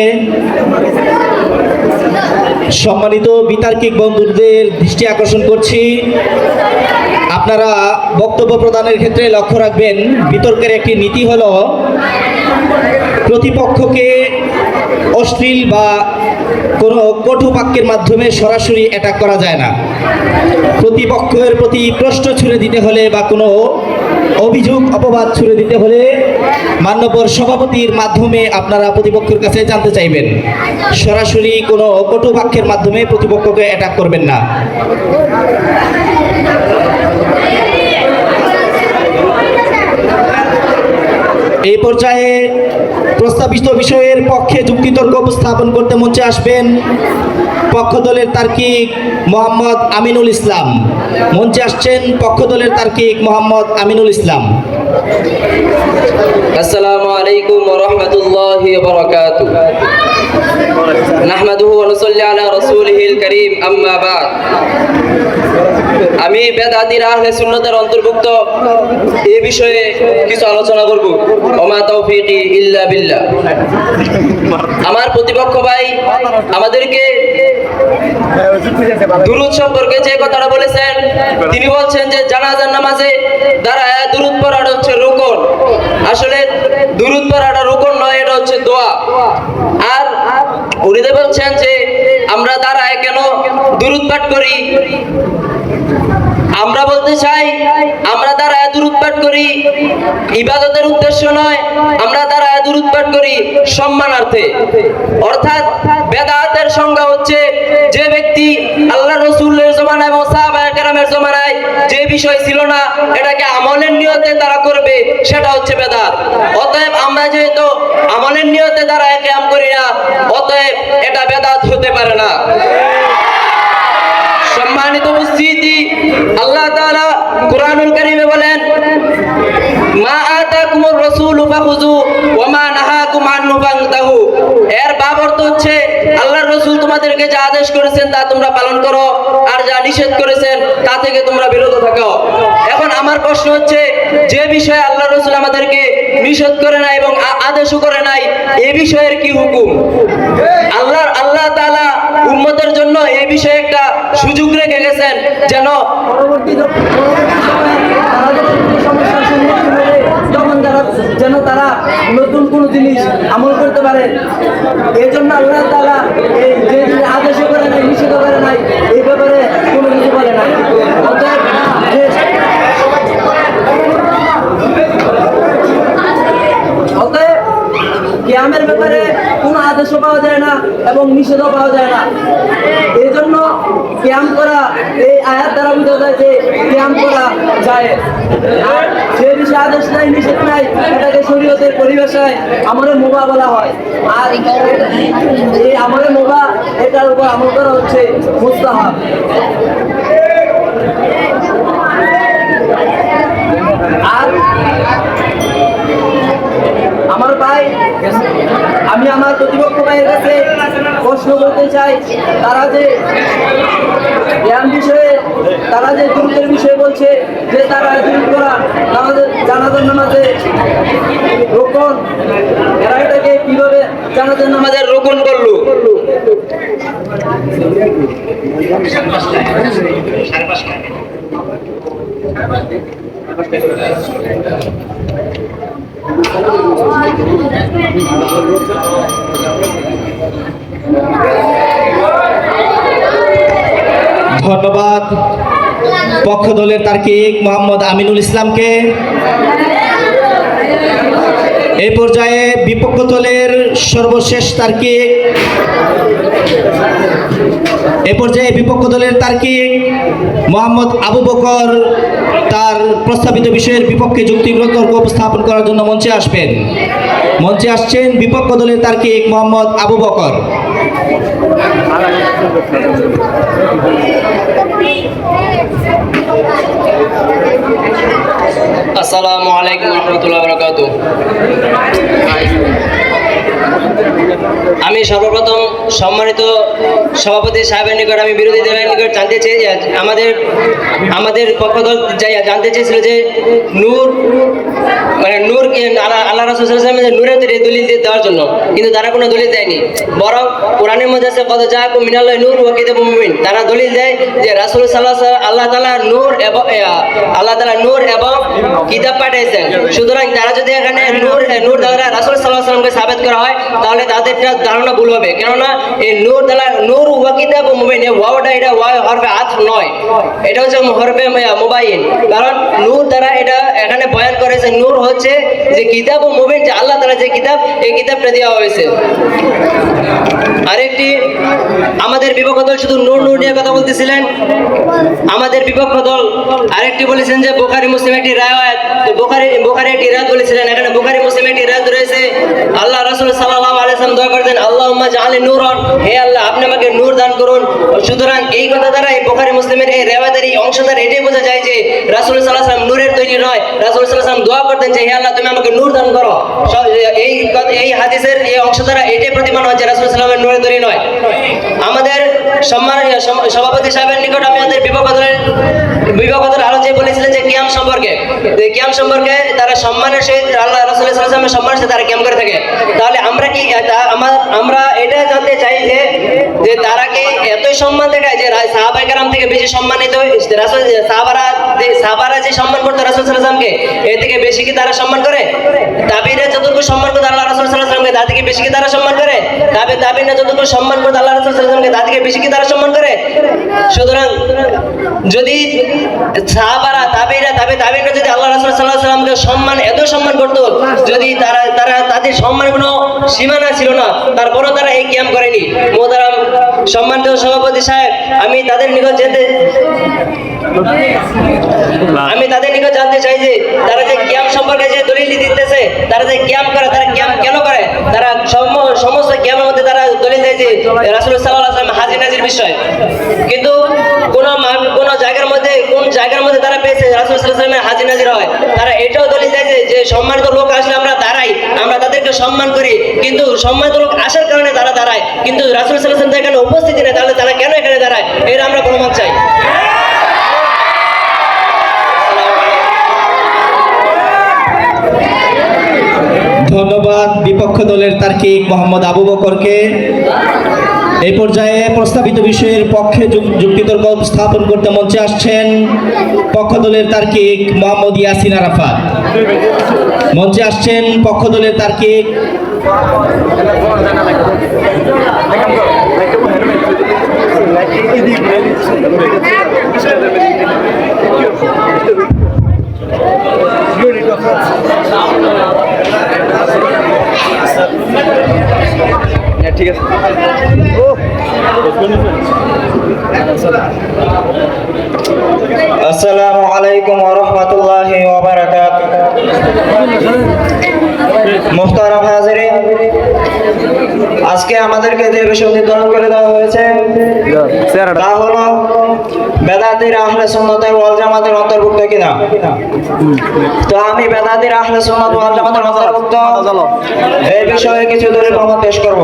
G: সম্মানিত বিতার্কিক বন্ধুদের দৃষ্টি আকর্ষণ করছি, আপনারা বক্তব্য প্রদানের ক্ষেত্রে লক্ষ্য রাখবেন বিতর্কের একটি নীতি হলো প্রতিপক্ষকে অশ্লীল বা কোনো কটু বাক্যের মাধ্যমে সরাসরি অ্যাটাক করা যায় না। প্রতিপক্ষের প্রতি প্রশ্ন ছুড়ে দিতে হলে বা কোনো অভিযোগ অপবাদ ছুড়ে দিতে হলে মান্যবর সভাপতির মাধ্যমে আপনারা প্রতিপক্ষের কাছে জানতে চাইবেন। সরাসরি কোনো কটু বাক্যের মাধ্যমে প্রতিপক্ষকে অ্যাটাক করবেন না। এই পর্যায়ে প্রস্তাবিত বিষয়ের পক্ষে যুক্তিতর্ক উপস্থাপন করতে মঞ্চে আসবেন পক্ষ দলের তার্কিক মোহাম্মদ আমিনুল ইসলাম। মঞ্চে আসছেন পক্ষ দলের তার্কিক মোহাম্মদ আমিনুল ইসলাম।
A: আসসালামু আলাইকুম ওয়া রাহমাতুল্লাহি ওয়া বারাকাতুহু। নাহমাদুহু ওয়া নুসাল্লি আলা রাসূলিহিল কারীম, আম্মা বাদ। আমি বেদাতীরা আহলে সুন্নাতের অন্তর্ভুক্ত এই বিষয়ে কিছু আলোচনা করব। ওমা তাওফীকি ইল্লা বিল্লাহ। আমার প্রতিপক্ষ ভাই আমাদেরকে দুরূদ সম্পর্কে যে কথাটা বলেছেন, তিনি বলছেন যে জানাজার নামাজে দাঁড়ায় দুরূদ পড়াটা হচ্ছে রুকন। আসলে দুরূদ পড়াটা রুকন নয়, এটা হচ্ছে দোয়া। আর উনি বলছেন যে আমরা দাঁড়ায় কেন দুরূদ পাঠ করি। আমরা বলতে চাই, আমরা দাঁড়ায় দুরূদ পাঠ করি ইবাদতের উদ্দেশ্য নয়, আমরা দাঁড়ায় দুরূদ পাঠ করি সম্মানার্থে। অর্থাৎ বেদাতের সংজ্ঞা হচ্ছে যে ব্যক্তি আল্লাহ রাসূলের জমানায় এবং সাহাবায়ে কেরামের জমানায় যে বিষয় ছিল না, এটাকে আমলের নিয়তে তারা করবে, সেটা হচ্ছে বেদাত। অতএব আমরা যেহেতু আমলের নিয়তে দাঁড়ায় কিয়াম করি না, অতএব এটা বেদাত হতে পারে না। সম্মানিত উপস্থিতি, আল্লাহ তাআলা কুরআনুল কারীমে বলেন, মা আতাকুমুর রাসূলু ফাখুযু ওয়া মা নাহাকুম আনহু ফান্তাহু। এর ভাব অর্থ হচ্ছে আল্লাহর রাসূল তোমাদেরকে যা আদেশ করেছেন তা তোমরা পালন করো, আর যা নিষেধ করেছেন তা থেকে তোমরা বিরত থাকো। এখন আমার প্রশ্ন হচ্ছে, যে বিষয়ে আল্লাহর রাসূল আমাদেরকে নিষেধ করে নাই এবং আদেশও করে নাই, এই বিষয়ের কি হুকুম? আল্লাহ তাআলা উম্মতের জন্য এই বিষয়ে একটা সুযোগ রেখে গেছেন, যেন
I: যেন তারা নতুন কোন জিনিস আমল করতে পারে। এই জন্য আল্লাহ তাআলা এই যে জিনিস আদেশ করে নাই, নিষেধ করে নাই, এই ব্যাপারে কোনো কিছু বলে নাই। অতএব কিয়ামের ব্যাপারে কোনো আদেশও পাওয়া যায় না এবং নিষেধও পাওয়া যায় না। এই জন্য কিয়াম করা, এই আয়াত দ্বারা বোঝা যায় যে কিয়াম করা যায়। আর যে বিষয়ে আদেশ নাই, নিষেধ নাই, এটাকে শরীয়তের পরিভাষায় আমলে মুবাহ বলা হয়। আর এই আমলে মুবাহ, এটার উপর আমল করা হচ্ছে মুস্তাহাব। আর আমার ভাই, আমি আমার প্রতিপক্ষ ভাইয়ের কাছে প্রশ্ন করতে চাই, তারা যে জ্ঞান বিষয়ে, তারা যে দুরূদের বিষয়ে বলছে যে তারা দুরূদ করা জানাজার নামাজে রোকন, এরা এটাকে কিভাবে জানাজার নামাজের
A: রোকন করলো?
G: ধন্যবাদ পক্ষ দলের তার্কিক মোহাম্মদ আমিনুল ইসলামকে। এই পর্যায়ে বিপক্ষ দলের সর্বশেষ তার্কিক, মোহাম্মদ আবু বকর তার প্রস্তাবিত বিষয়ের বিপক্ষে যুক্তিতর্ক উপস্থাপন করার জন্য মঞ্চে আসবেন। মঞ্চে আসছেন বিপক্ষ দলের তার্কিক মোহাম্মদ আবু বকর।
A: আসসালামু আলাইকুম ওয়া রাহমাতুল্লাহি ওয়া বারাকাতুহু। আমি সর্বপ্রথম সম্মানিত সভাপতি সাহেবের নিকট, আমি বিরোধী দলের নিকট জানতে চাই, আমাদের পক্ষ দল জানতে চেয়েছিল যে নূর আল্লাহ রাসূল সাল্লাল্লাহু আলাইহি ওয়াসাল্লাম নূরের দলিল দেওয়ার জন্য, কিন্তু তারা কোনো দলিল দেয়নি। বরং কোরআনের মধ্যে আছে কদ জাআকুম মিনাল্লাহি নূর ওয়া কিতাবুম মুবিন। তারা দলিল দেয় যে রাসূল সাল্লাল্লাহু আলাইহি ওয়াসাল্লাম আল্লাহ তাআলা নূর এবং কিতাব পাঠিয়েছেন। সুতরাং তারা যদি এখানে নূর দ্বারা রাসূল সাল্লাল্লাহু আলাইহি ওয়াসাল্লামকে সাবিত করা হয়, তাহলে তাদের ধারণা
J: না ভুল হবে, কেননা এই নূর দ্বারা নূর ওয়া কিতাব ও মুবিন, এই ওয়াওটা এটা ওয়া হরফে আতফ নয়, এটা হচ্ছে হরফে মুবাইন। কারণ নূর দ্বারা এটা এখানে বয়ান করেছে নূর হচ্ছে যে কিতাব ও মুবিন, যে আল্লাহ তাআলা যে কিতাব, এই কিতাবটা দেওয়া হয়েছে। আরেকটি আমাদের বিপক্ষ দল শুধু নূর নূর নিয়ে কথা বলতেছিলেন, আমাদের বিপক্ষ দল আরেকটি বলেছেন যে বুখারী মুসলিম একটি রাওয়ায়াত, তো বুখারী একটি রাওয়ায়াত বলেছিলেন, এখানে বুখারী মুসলিম একটি রাওয়ায়াত রয়েছে, আল্লাহ রাসূল সাল্লাল্লাহু আলাইহি ওয়াসাল্লাম দোয়া করতেন আল্লাহুম্মা জাআলনি নূরান, হে আল্লাহ আপনি আমাকে নূর দান করুন। সুতরাং এই কথা দ্বারা এই বুখারী মুসলিমের এই রাওয়ায়াতের এই অংশ দ্বারা এটাই বোঝা যায় যে রাসূল সাল্লাল্লাহু আলাইহি ওয়াসাল্লাম নূরের তৈরি নয়, রাসূল সাল্লাল্লাহু আলাইহি ওয়াসাল্লাম দোয়া করতেন যে হে আল্লাহ তুমি আমাকে নূর দান করো। এই হাদিসের এই অংশ দ্বারা এটাই প্রতিমান হয় যে রাসূল সাল্লাল্লাহু আলাইহি ওয়াসাল্লামের নূরের তৈরি নয়। আমাদের সম্মানীয় সভাপতি সাহেবের নিকট আমি আমাদের বিপক্ষ দলের আরো যে বলেছিলেন যে কিয়াম সম্পর্কে, কিয়াম সম্পর্কে তারা সম্মানের সহিত আল্লাহ রাসূল সাল্লাল্লাহু আলাইহি ওয়াসাল্লামের সম্মানের সাথে তারা কিয়াম করে থাকে। তাহলে আমরা কি আমরা এটা জানতে চাই যে তারা কি এতই সম্মান দেখায় যে সাহাবায়ে কেরাম থেকে বেশি সম্মানিত, রাসূল সাহাবারা যে সম্মান করতো রাসূল সাল্লাল্লাহু আলাইহি ওয়াসাল্লামকে, এর থেকে বেশি কি তারা সম্মান করে? তাবিঈরা যতটুকু সম্মান করতো আল্লাহ রাসূল সাল্লাল্লাহু আলাইহি ওয়াসাল্লামকে, তার থেকে বেশি কি তারা সম্মান করে? তাবিঈরা যতটুকু সম্মান করতো আল্লাহ রাসূল সাল্লাল্লাহু আলাইহি ওয়াসাল্লামকে, তার থেকে বেশি কি তারা সম্মান করে? সুতরাং যদি সাহাবারা তাবিঈরা যদি আল্লাহ রাসূল সাল্লাল্লাহু আলাইহি ওয়াসাল্লামকে সম্মান এত সম্মান করতো, যদি তারা তাদের সম্মানের কোনো সীমানা ছিল না, তারপরও তারা এই কিয়াম করেনি। মোহতারাম সম্মানিত সভাপতি সাহেব, আমি তাদের নিকট জানতে চাই যে তারা যে কিয়াম সম্পর্কে যে দলিল দিতেছে, তারা যে কিয়াম করে, তারা কিয়াম কেন করে? তারা সমস্ত কিয়ামের মধ্যে তারা দলিল দেয় যে রাসূল সাল্লাল্লাহু আলাইহি ওয়াসাল্লাম হাজির নাজির বিষয়, কিন্তু কোন জায়গার মধ্যে তারা পেয়েছে রাসূল সাল্লাল্লাহু আলাইহি ওয়াসাল্লামের হাজির নাজির হয়, তারা এটাও দলিল দেয় যে সম্মানিত লোক আসলে আমরা দাঁড়াই, আমরা তাদেরকে সম্মান করি, কিন্তু সম্মানিত লোক আসার কারণে তারা দাঁড়ায়, কিন্তু রাসূল সাল্লাল্লাহু আলাইহি ওয়াসাল্লাম এখানে উপস্থিতি নেই, তাহলে তারা কেন এখানে দাঁড়ায়? এর আমরা প্রমাণ চাই।
G: ধন্যবাদ বিপক্ষ দলের তার্কিক মোহাম্মদ আবু বকরকে। এই পর্যায়ে প্রস্তাবিত বিষয়ের পক্ষে যুক্তিতর্ক উপস্থাপন করতে মঞ্চে আসছেন পক্ষ দলের তার্কিক মোহাম্মদ ইয়াসিন আরাফাত। মঞ্চে আসছেন পক্ষ দলের তার্কিক
E: ঠিক আছে।
F: আসসালামু আলাইকুম ওয়া রাহমাতুল্লাহি ওয়া বারাকাতুহু। মুহতারাম হাজিরিন, আজকে আমাদেরকে যে বিষয় নির্ধারণ করে দেওয়া হয়েছে তা হলো বেদাতির আহলে সুন্নাত ওয়াল জামাতের অন্তর্ভুক্ত কিনা। তো আমি বেদাতির আহলে সুন্নাত ওয়াল জামাতের অন্তর্ভুক্ত এই বিষয়ে কিছু দলিল প্রমাণ পেশ করব।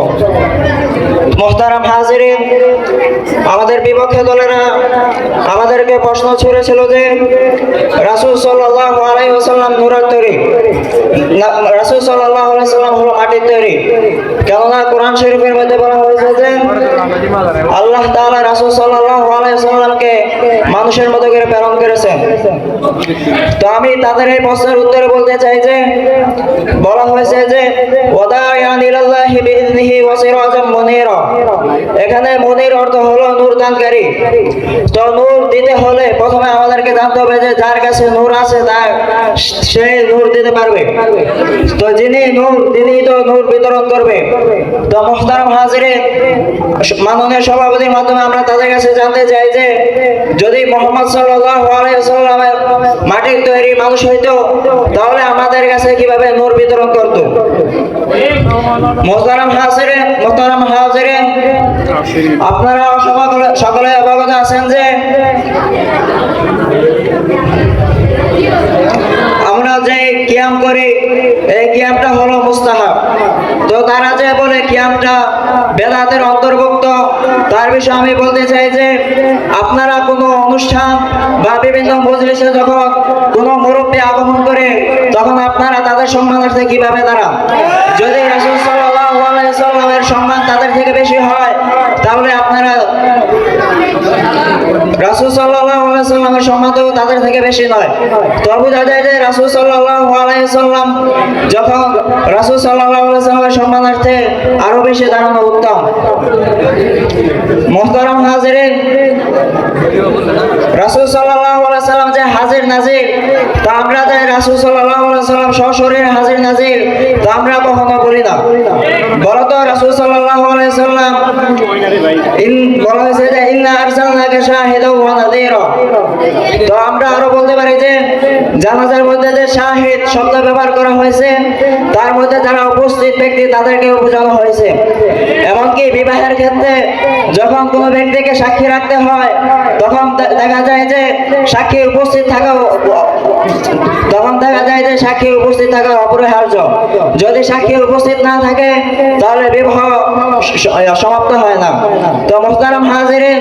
F: মুহতারাম হাজিরিন, আমাদের বিপক্ষে দলেরা আমাদেরকে প্রশ্ন ছুড়েছিল যে রাসূল সাল্লাল্লাহু আলাইহি ওয়াসাল্লাম নূরের তৈরি, রাসূল সাল্লাল্লাহু আলাইহি ওয়াসাল্লাম হলো মাটির তৈরি। কেননা কোরআন শরীফের মধ্যে বলা হয়েছে যে আল্লাহ তাআলা রাসূল সাল্লাল্লাহু আলাইহি ওয়াসাল্লামকে মানুষের মতো করে প্রেরণ করেছেন। তো আমি তাদের এই প্রশ্নের উত্তরে বলতে চাই যে বলা হয়েছে যে ওয়াদায়ান ইলাল্লাহি বিইذনিহি ওয়া সিরাজাম মুনীরা, এখানে মুনীর অর্থ হলো নূর দানকারী। তো নূর দিতে হলে প্রথমে আমাদেরকে জানতে হবে যে যার কাছে নূর আছে তার সে নূর দিতে পারবে। তো যিনি নূর তিনি তো নূর বিতরণ করবে। তো মুহতারাম হাজিরিন, মাননীয় সভাপতির মাধ্যমে আমরা তাদের কাছে জানতে চাই যে যদি মুহাম্মদ সাল্লাল্লাহু আলাইহি ওয়াসাল্লামের মাটির তৈরি মানুষ হইতো তাহলে আমাদের কাছে কিভাবে নূর বিতরণ করত? মুহতারাম হাজিরিন, আপনারা সকলে অবগত আছেন যে আমরা যে কিয়াম করি এই কিয়ামটা হলো মুস্তাহাব। তো তারা যে বলে কিয়ামটা বেদাতের অন্তর্ভুক্ত, তার বিষয়ে আমি বলতে চাই যে আপনারা কোনো অনুষ্ঠান বা বিভিন্ন মজলিসে যখন কোনো মুরব্বী আগমন করে তখন আপনারা তাদের সম্মানার্থে কিভাবে দাঁড়ান? যদি রাসূল সাল্লাল্লাহু আলাইহি ওয়াসাল্লামের সম্মান তাদের থেকে বেশি হয় তাহলে আপনারা রাসূল সাল্লাল্লাহু আলাইহি সাল্লামের সম্মান তো তাদের থেকে বেশি নয়। তবে বোঝা যায় যে রাসূল সাল্লাল্লাহু আলাইহি সাল্লাম যখন রাসূল সাল্লাল্লাহু আলাইহি সাল্লামের সম্মানার্থে আরো বেশি দাঁড়ানো উত্তম। মুহতারাম হাজিরিন, রাসূল সাল্লাল্লাহু আলাইহি সাল্লাম যে হাজির নাজির, তা আমরা যে রাসূল সাল্লাল্লাহু আলাইহি সাল্লাম সশরীরে হাজির নাজির, তা আমরা কখনো বলি না। বলতো রাসূল সাল্লাল্লাহু আলাইহি সাল্লাম বলা হয়েছে যে ইন্না আরসালনাকা শাহিদাও ওয়া নাযীরা। তো আমরা আরো বলতে পারি যে জানাজার মধ্যে যে শাহিদ শব্দ ব্যবহার করা হয়েছে, তার মধ্যে যারা উপস্থিত ব্যক্তি তাদেরকেও বোঝানো হয়েছে। এমনকি বিবাহের ক্ষেত্রে যখন কোনো ব্যক্তিকে সাক্ষী রাখতে হয়, তখন দেখা যায় যে সাক্ষী উপস্থিত থাকা অপরিহার্য। যদি সাক্ষী উপস্থিত না থাকে তাহলে বিবাহ সমাপ্ত হয় না। তো মুহতারাম হাজিরিন,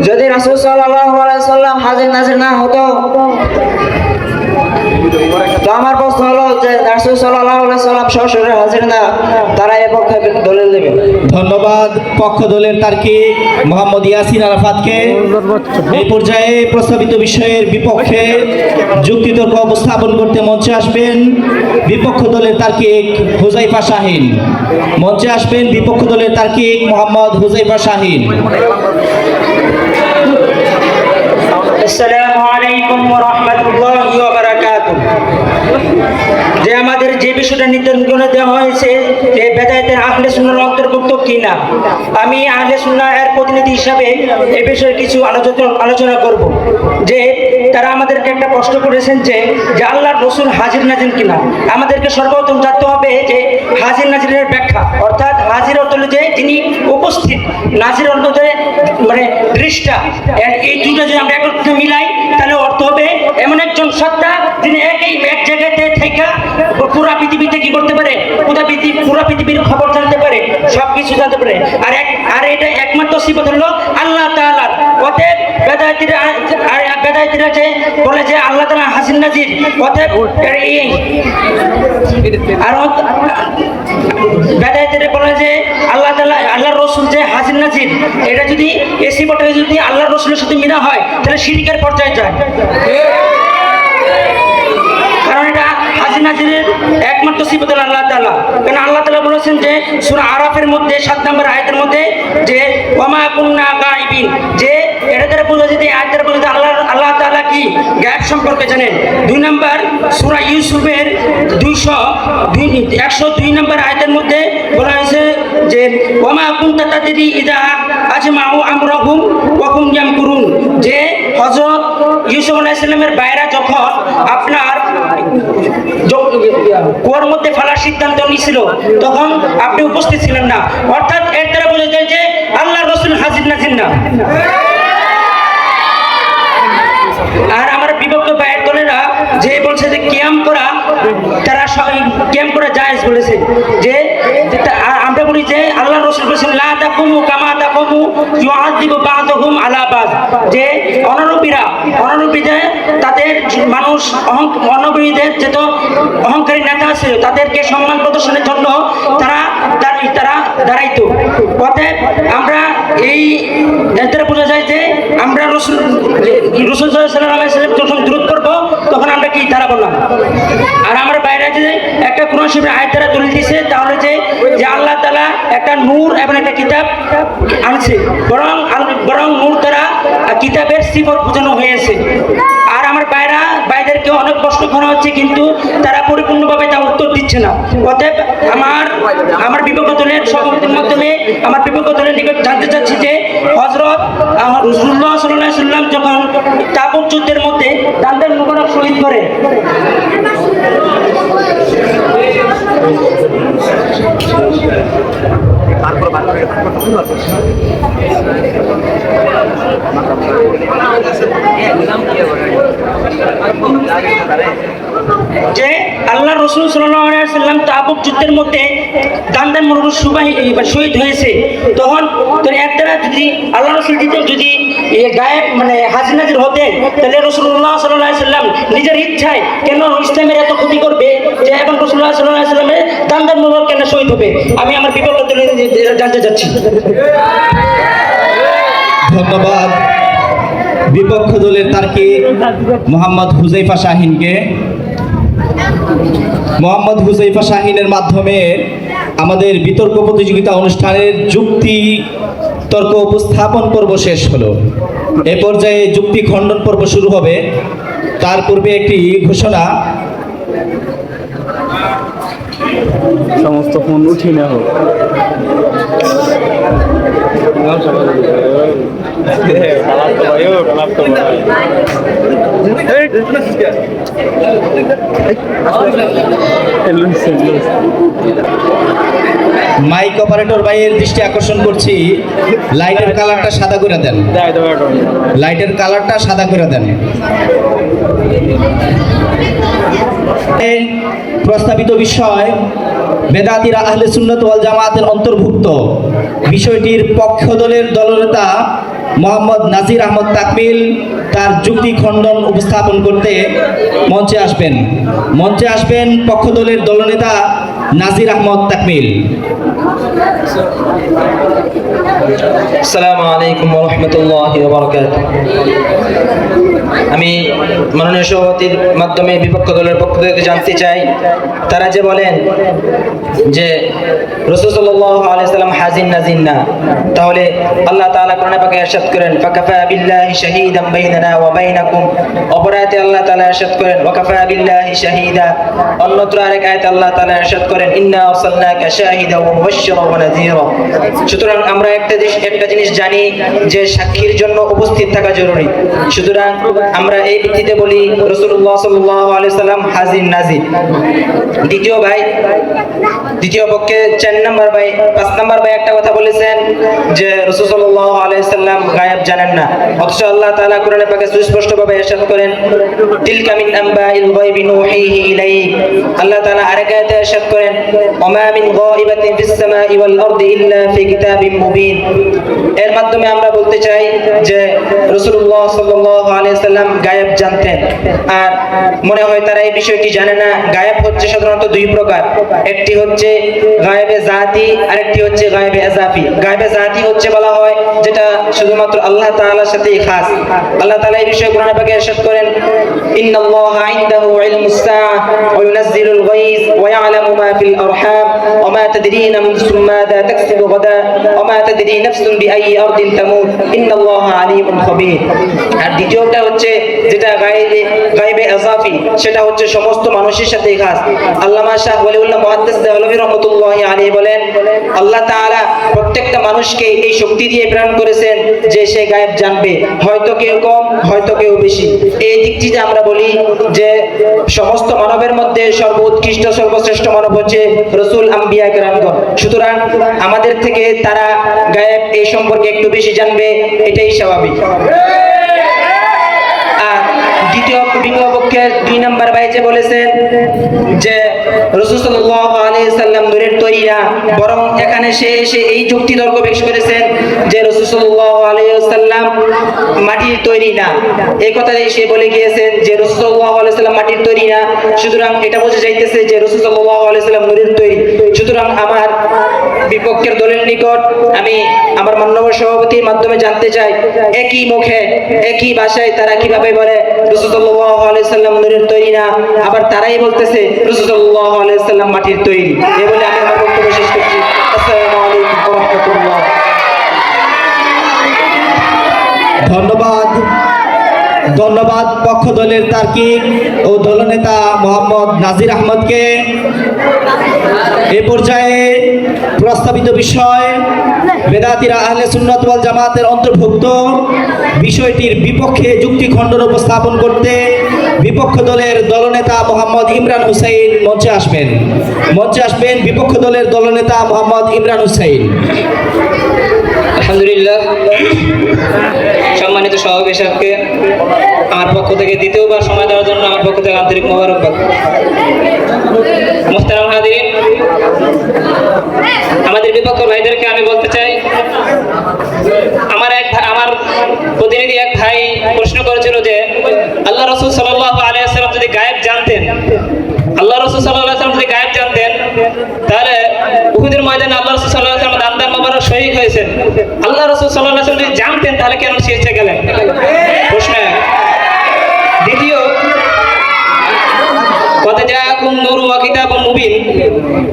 F: যদি রাসূল সাল্লাল্লাহু আলাইহি সাল্লাম হাজির নাজির না হতো, তো আমার প্রশ্ন হলো যে রাসূল সাল্লাল্লাহু আলাইহি সাল্লাম সশরীরে হাজির না, তারা এ পক্ষে দলিল দেবে।
G: ধন্যবাদ পক্ষ দলের তার্কিক মোহাম্মদ ইয়াসিন আরাফাতকে। এই পর্যায়ে প্রস্তাবিত বিষয়ের বিপক্ষে যুক্তিতর্ক উপস্থাপন করতে মঞ্চে আসবেন বিপক্ষ দলের তার্কিক হুযায়ফা শাহীন। মঞ্চে আসবেন বিপক্ষ দলের তার্কিক মোহাম্মদ হুযায়ফা শাহীন।
K: আসসালামু আলাইকুম ওয়া রাহমাতুল্লাহি ওয়া বারাকাতুহু। যে আমাদের যে বিষয়টা নির্ধারণ দেওয়া হয়েছে যে বেদায়েতের আহলে সুন্নাহর অন্তর্ভুক্ত কিনা, আমি আহলে সুন্নাহ এর প্রতিনিধি হিসাবে এই বিষয়ে কিছু আলোচনা করব। যে তারা আমাদেরকে একটা প্রশ্ন করেছেন যে আল্লাহর রাসূল হাজির নাজির কিনা। আমাদেরকে সর্বপ্রথম জানতে হবে যে হাজির নাজিরের ব্যাখ্যা, অর্থাৎ হাজির অর্থ হলো যে যিনি উপস্থিত, নাজির অর্থ যে মানে দৃষ্টা। এই দুইটা যদি আমরা একত্রে মিলাই তাহলে অর্থ হবে এমন একজন সত্তা যিনি এক জায়গাতে থেকে পুরা পৃথিবীতে কি করতে পারে, পুরা পৃথিবীর খবর জানতে পারে, সবকিছু জানতে পারে। আর এটা একমাত্র সিফত হলো আল্লাহ তাআলার। অতএব বেদায়েতিরা যে বলে যে আল্লাহ তাআলা হাজির নাজির, অতএব আর বেদায়েতিরা বলে যে আল্লাহ তাআলা আল্লাহর রাসূল যে হাজির নাজির, এটা যদি এই সিফতটা যদি আল্লাহর রাসূলের সাথে মিলা হয় তাহলে শিরকের পর্যায়ে যায়। কারণ এটা হাজির নাজিরের একমাত্র সিফত আল্লাহ তাআলা। কারণ আল্লাহ তাআলা বলেছেন যে সূরা আরাফের মধ্যে 7 নম্বর আয়াতের মধ্যে যে ওয়ামা কুন্না গায়বিন, যে এটা দ্বারা বোঝা যায় যে আয়াতের বোঝা যায় আল্লাহ তাআলা কি গায়েব সম্পর্কে জানেন। 2 নম্বর সূরা ইউসুফের 102 নম্বর আয়াতের মধ্যে বলা হয়েছে যে ওয়ামা কুনতা তাদরি ইযা আজমাউ আমরাহুম ওয়া হুম ইয়ামকুরুন, যে হযরত ইউসুফ আলাইহিস সালামের বাইরা যখন আপনার কুয়ার মধ্যে ফেলার সিদ্ধান্ত নিয়েছিল তখন আপনি উপস্থিত ছিলেন না। অর্থাৎ এর দ্বারা বোঝা যায় যে আল্লাহর রাসূল হাজির নাজির না। আর আমার বিভক্ত বায়ের দলেরা যে বলছে যে কিয়াম করা, তারা কিয়াম করা জায়েজ বলেছে। যে আমরা বলি যে আল্লাহর রাসূল বলেছেন লা তাকুমু কামা তাকুমু ইউআযিবু বা'দুহুম আলা বা'দ, যে অনরূপীদের তাদের মানুষ অনরূপীদের যে তো অহংকারী নেতা আছে তাদেরকে সম্মান প্রদর্শনের জন্য তারা দাঁড়াইতো। অতএব আমরা এই এর বোঝা যায় যে আমরা রাসূল সাল্লাল্লাহু আলাইহি ওয়াসাল্লাম যখন দুরূদ পড়ব তখন আমরা কি দাঁড়াবো না। আর আমার বাইরে যে একটা কোরআন শরীফের আয়াত দ্বারা দলিল দিয়েছে, তাহলে যে আল্লাহ তাআলা একটা নূর এবং একটা কিতাব আনছে, বরং নূর দ্বারা কিতাবের সিফত বোঝানো হয়েছে। আর আমার বাইরেদেরকে অনেক প্রশ্ন করা হচ্ছে, কিন্তু তারা পরিপূর্ণভাবে তা উত্তর দিচ্ছে না। অতএব আমার বিপক্ষ দলের সভাপতির মাধ্যমে আমার বিপক্ষ দলের নিকট জানতে চাচ্ছি যে হযরত রাসূলুল্লাহ সাল্লাল্লাহু আলাইহি ওয়াসাল্লাম যখন তাবুক যুদ্ধের মধ্যে দান্দার মোবারক শহীদ করে, যে আল্লাহ রাসূল সাল্লাল্লাহু আলাইহি ওয়াসাল্লাম তাবুক যুদ্ধের মধ্যে দান্দার মোবারক শহীদ হয়েছে, তখন এর দ্বারা যদি আল্লাহ রাসূল যদি গায়েব মানে হাজির নাজির হতেন, তাহলে রাসূলুল্লাহ সাল্লাল্লাহু আলাইহি ওয়াসাল্লাম নিজের ইচ্ছায় কেন ইসলামের এত ক্ষতি করবে যে এখন রাসূলুল্লাহ সাল্লাল্লাহু আলাইহি ওয়াসাল্লামের দান্দার মোবারক কেন শহীদ হবে? আমি আমার বিপক্ষ দলে জানতে চাচ্ছি।
G: ধন্যবাদ বিপক্ষ দলের তার্কিক মোহাম্মদ হুজাইফা শাহিনকে। মোহাম্মদ হুজাইফা শাহিনের মাধ্যমে আমাদের বিতর্ক প্রতিযোগিতা অনুষ্ঠানের যুক্তি তর্ক উপস্থাপন পর্ব শেষ হলো। এ পর্যায়ে যুক্তি খণ্ডন পর্ব শুরু হবে। তার পূর্বে একটি ঘোষণা।
L: সমস্ত ফোন উঠিয়ে নেওয়া হোক।
G: মাইক অপারেটর ভাইয়ের দৃষ্টি আকর্ষণ করছি, লাইটের কালারটা সাদা করে দেন। লাইটের কালারটা সাদা করে দেন। প্রস্তাবিত বিষয় বেদাতিরা আহলে সুন্নাত ওয়াল জামাতের অন্তর্ভুক্ত। বিষয়টির পক্ষ দলের দলনেতা মোহাম্মদ নাজির আহমদ তাকমিল তার যুক্তি খণ্ডন উপস্থাপন করতে মঞ্চে আসবেন। মঞ্চে আসবেন পক্ষ দলের দলনেতা নাজির আহমদ তাকমিল।
F: আসসালামু আলাইকুম ওয়া রাহমাতুল্লাহি ওয়া বারাকাতুহু। আমি মাননীয় সভাপতির মাধ্যমে বিপক্ষ দলের পক্ষ থেকে জানতে চাই, তারা যে বলেন যে রাসূল সাল্লাল্লাহু আলাইহি সাল্লাম হাজিন নাজিন না, তাহলে আল্লাহ তাআলা কোরআনে পাকে ইরশাদ করেন ফাকাফা বিল্লাহি শাহীদান বাইনানা ওয়া বাইনাকুম। অপর আয়াতে আল্লাহ তাআলা ইরশাদ করেন ওয়াকাফা বিল্লাহি শাহীদা। অন্যত্র আরেক আয়াতে আল্লাহ তাআলা ইরশাদ করেন ইন্না আরসালনাকা শাহিদান ওয়া মুবাশশিরান ওয়া নাযীরা। সুতরাং আমরা একটা জিনিস জানি যে সাক্ষীর জন্য উপস্থিত থাকা জরুরি। সুতরাং আমরা এই ভিত্তিতে বলি রাসূলুল্লাহ সাল্লাল্লাহু আলাইহি সাল্লাম হাজির নাজির। দ্বিতীয় পক্ষে 4 নম্বর ভাই 5 নম্বর ভাই একটা কথা বলেছেন যে রাসূল সাল্লাল্লাহু আলাইহি সাল্লাম গায়েব জানেন না, অথচ আল্লাহ তাআলা কোরআনে পাকে সুস্পষ্টভাবে ইরশাদ করেন তিলকা মিন আনবাইল গায়বি নূহিহি ইলাইক। আল্লাহ তাআলা আরেক আয়াতে ইরশাদ করেন ওমা মিন গায়বাতিন ফিস সামাই ওয়াল আরদি ইল্লা ফি কিতাবিম মুবিন। এর মাধ্যমে আমরা বলতে চাই যে রাসূলুল্লাহ সাল্লাল্লাহু আলাইহি সাল্লাম গায়েব জানতেন, আর মনে হয় তারা এই বিষয়টি জানে না। গায়েব হচ্ছে সাধারণত দুই প্রকার, একটি হচ্ছে গায়েবে জাতি আর একটি হচ্ছে গায়েবে ইজাফি। গায়েবে জাতি হচ্ছে বলা হয় যেটা শুধুমাত্র আল্লাহ তাআলার সাথেই খাস। আল্লাহ তাআলা এই বিষয়ে কোরআনে পাকে ইরশাদ করেন ইন্নাল্লাহা ইনদাহু ইলমুস সাআ ওয়া ইউনাজ্জিলুল গায়জ ওয়া ইয়ালামু মা ফিল আরহাম ওয়া মা তাদরিনা নাফসুম মাযা তাকসিবু গাদা ওয়া মা তাদরি নাফসুন বিআইয়ি আরদিন তামুত ইন্নাল্লাহা আলিমুন খাবীর। আর দ্বিতীয়টা হচ্ছে যেটা গায়েবে ইজাফি, সেটা হচ্ছে সমস্ত মানুষের সাথে খাস। আল্লামা শাহ ওয়ালিউল্লাহ মুহাদ্দিস দেওয়ালভী রাহমাতুল্লাহি আলাইহি বলেন আল্লাহ তাআলা প্রত্যেকটা মানুষকে এই শক্তি দিয়ে প্রেরণ করেছেন যে সে গায়েব জানবে, হয়তো কেউ কম হয়তো কেউ বেশি। এই দিকটিতে আমরা বলি যে সমস্ত মানবের মধ্যে সর্বোৎকৃষ্ট সর্বশ্রেষ্ঠ মানব হচ্ছে রাসূল আম্বিয়া কেরামগণ। সুতরাং আমাদের থেকে তারা গায়েব এই সম্পর্কে একটু বেশি জানবে, এটাই স্বাভাবিক। আর দ্বিতীয় পক্ষে 2 নম্বর ভাই যে বলেছেন যে রাসূল সাল্লাল্লাহু আলাইহি সাল্লাম নূরের তৈরি না, বরং এখানে সে এসে এই যুক্তি তর্ক পেশ করেছেন যে রাসূল সাল্লাল্লাহু আলাইহি সাল্লাম মাটির তৈরি না। এই কথাটাই সে বলে গিয়েছেন যে রাসূল সাল্লাল্লাহু আলাইহি সাল্লাম মাটির তৈরি না, সুতরাং এটা বোঝা যাইতেছে যে রাসূল সাল্লাল্লাহু আলাইহি সাল্লাম নূরের তৈরি। সুতরাং আমার বিপক্ষের দলের নিকট আমি আমার মাননীয় সভাপতির মাধ্যমে জানতে চাই একই মুখে একই ভাষায় তারা কিভাবে বলে রাসূল সাল্লাল্লাহু আলাইহি সাল্লাম নূরের তৈরি না, আবার তারাই বলতেছে রাসূল সাল্লাল্লাহু আলাইহি সাল্লাম মাটির তৈরি। এই বলে আমি আমার বক্তব্য শেষ করছি। আসসালামু আলাইকুম ওয়া রাহমাতুল্লাহ।
G: ধন্যবাদ পক্ষ দলের তার্কিক ও দলনেতা মোহাম্মদ নাজির আহমদকে। এ পর্যায়ে প্রস্তাবিত বিষয় বেদাতিরা আহলে সুন্নাত ওয়াল জামাতের অন্তর্ভুক্ত। বিষয়টির বিপক্ষে যুক্তি খণ্ডন উপস্থাপন করতে বিপক্ষ দলের দলনেতা মোহাম্মদ ইমরান হুসাইন মঞ্চে আসবেন। বিপক্ষ দলের দলনেতা মোহাম্মদ ইমরান হুসাইন।
J: আলহামদুলিল্লাহ, সম্মানিত সভাপতি সাহেবকে আমার পক্ষ থেকে দ্বিতীয়বার সময় দেওয়ার জন্য আমার পক্ষ থেকে আন্তরিক মোবারকবাদ। মুহতারাম হাজিরিন, আমাদের বিপক্ষ ভাইদেরকে আমি বলতে চাই, আমার প্রতিনিধি এক ভাই প্রশ্ন করেছিল যে আল্লাহ রাসূল সাল্লাল্লাহু আলাইহি ওয়াসাল্লাম যদি গায়েব জানতেন, তাহলে উহুদের ময়দানে আল্লাহ রাসূল সাল্লাল্লাহু আলাইহি ওয়াসাল্লাম দান্দান মোবারক শহীদ হয়েছেন। আল্লাহ রাসূল সাল্লাল্লাহু আলাইহি ওয়াসাল্লাম যদি জানতেন তাহলে কেন শহীদ গেলেন?
D: জাআকুম নূরুন ওয়া কিতাবুম মুবিন,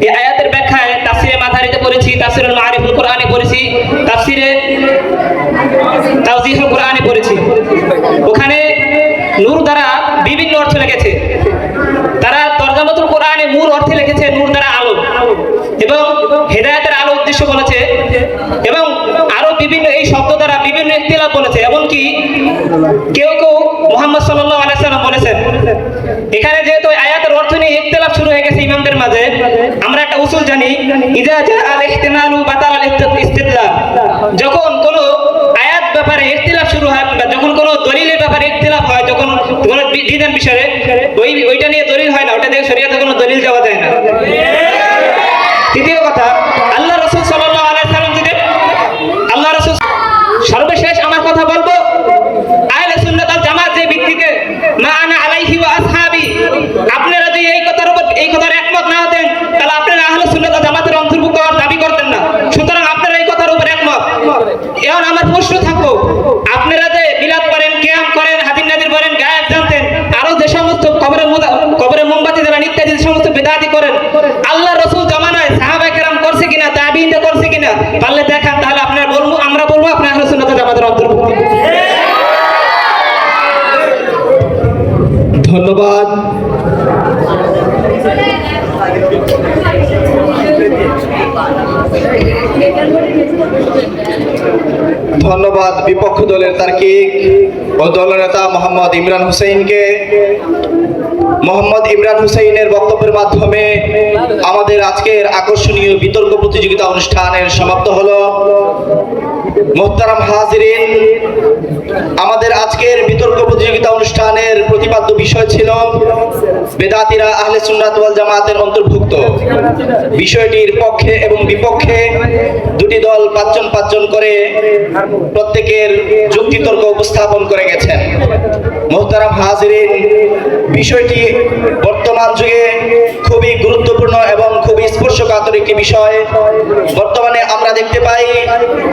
D: এই আয়াতের ব্যাখ্যায় তাফসিরে মাদারিতে পড়েছি, তাফসিরুল মাআরিফুল কোরআনে পড়েছি, তাফসিরে তাওজিহুল কোরআনে পড়েছি। ওখানে নূর দ্বারা বিভিন্ন অর্থ লেগেছে। তারা তরজামাতুল কোরআনে মূল অর্থে লিখেছে নূর দ্বারা আলো, এবং হেদায়েতের আলো উদ্দেশ্য বলেছে, এবং আরো বিভিন্ন এই শব্দ দ্বারা বিভিন্ন ইখতিলাফ বলেছে। এমনকি কেউ কেউ মুহাম্মদ সাল্লাল্লাহু আলাইহি সাল্লাম বলেছেন। এখানে যেহেতু আয়াতের অর্থ নিয়ে ইখতিলাফ শুরু হয়ে গেছে ইমামদের মাঝে, আমরা একটা উসুল জানি, ইজা জাআল ইহতিমালু বাতাল ইস্তিদলাল। যখন কোনো আয়াত ব্যাপারে ইখতিলাফ শুরু হয়, বা যখন কোনো দলিলের ব্যাপারে ইখতিলাফ হয়, যখন কোনো বিধান বিষয়ে ওইটা নিয়ে দলিল হয় না, ওটা দিয়ে শরীয়তে কোনো দলিল দেওয়া যায় না। তৃতীয় কথা, আল্লাহ রাসূল সাল্লাল্লাহু আলাইহি সাল্লাম যদি আল্লাহ রাসূল সর্বশেষ আমার কথা বলবো, আহলে সুন্নাত ওয়াল জামাত যে ভিত্তিতে মা আনা আলাইহি ওয়া আসহাবি, আপনারা যদি এই কথার একমত না হতেন তাহলে আপনারা আহলে সুন্নাত ওয়াল জামাতের অন্তর্ভুক্ত হওয়ার দাবি করতেন না। সুতরাং আপনারা এই কথার উপর একমত। এখন আমার প্রশ্ন থাকবো, আপনারা যে মিলাদ করেন, কিয়াম করেন, হাদিস নাজির করেন, গায়েব জানতেন, আরো যে সমস্ত কবরে মোমবাতি জ্বালান ইত্যাদি যে সমস্ত বিদআতি করেন, আল্লাহ রাসূল জামানায় সাহাবায়ে কেরাম করছে কিনা, তাবিঈনরা করছে কিনা, পারলে দেখান, তাহলে আপনারা বলবো, আমরা বলবো আপনারা আহলে সুন্নাত ওয়াল জামাতের অন্তর্ভুক্ত।
G: ধন্যবাদ।
E: ধন্যবাদ বিপক্ষ দলের তার্কিক ও দলনেতা মোহাম্মদ ইমরান হুসাইনকে। মোহাম্মদ ইমরান হুসাইনের বক্তব্যের মাধ্যমে আমাদের আজকের আকর্ষণীয় বিতর্ক প্রতিযোগিতা অনুষ্ঠানের সমাপ্ত হলো। মোহতারাম হাজিরিন, আমাদের আজকের বিতর্ক প্রতিযোগিতা অনুষ্ঠানের প্রতিপাদ্য বিষয় ছিল বেদাতিরা আহলে সুন্নাত ওয়াল জামাতের অন্তর্ভুক্ত। বিষয়টির পক্ষে এবং বিপক্ষে দুটি দল 5 জন করে প্রত্যেকের যুক্তিতর্ক উপস্থাপন করে গেছেন। মোহতারাম হাজিরিন, বিষয়টি বর্তমান যুগে খুবই গুরুত্বপূর্ণ এবং খুবই স্পর্শকাতর একটি বিষয়। বর্তমানে আমরা দেখতে পাই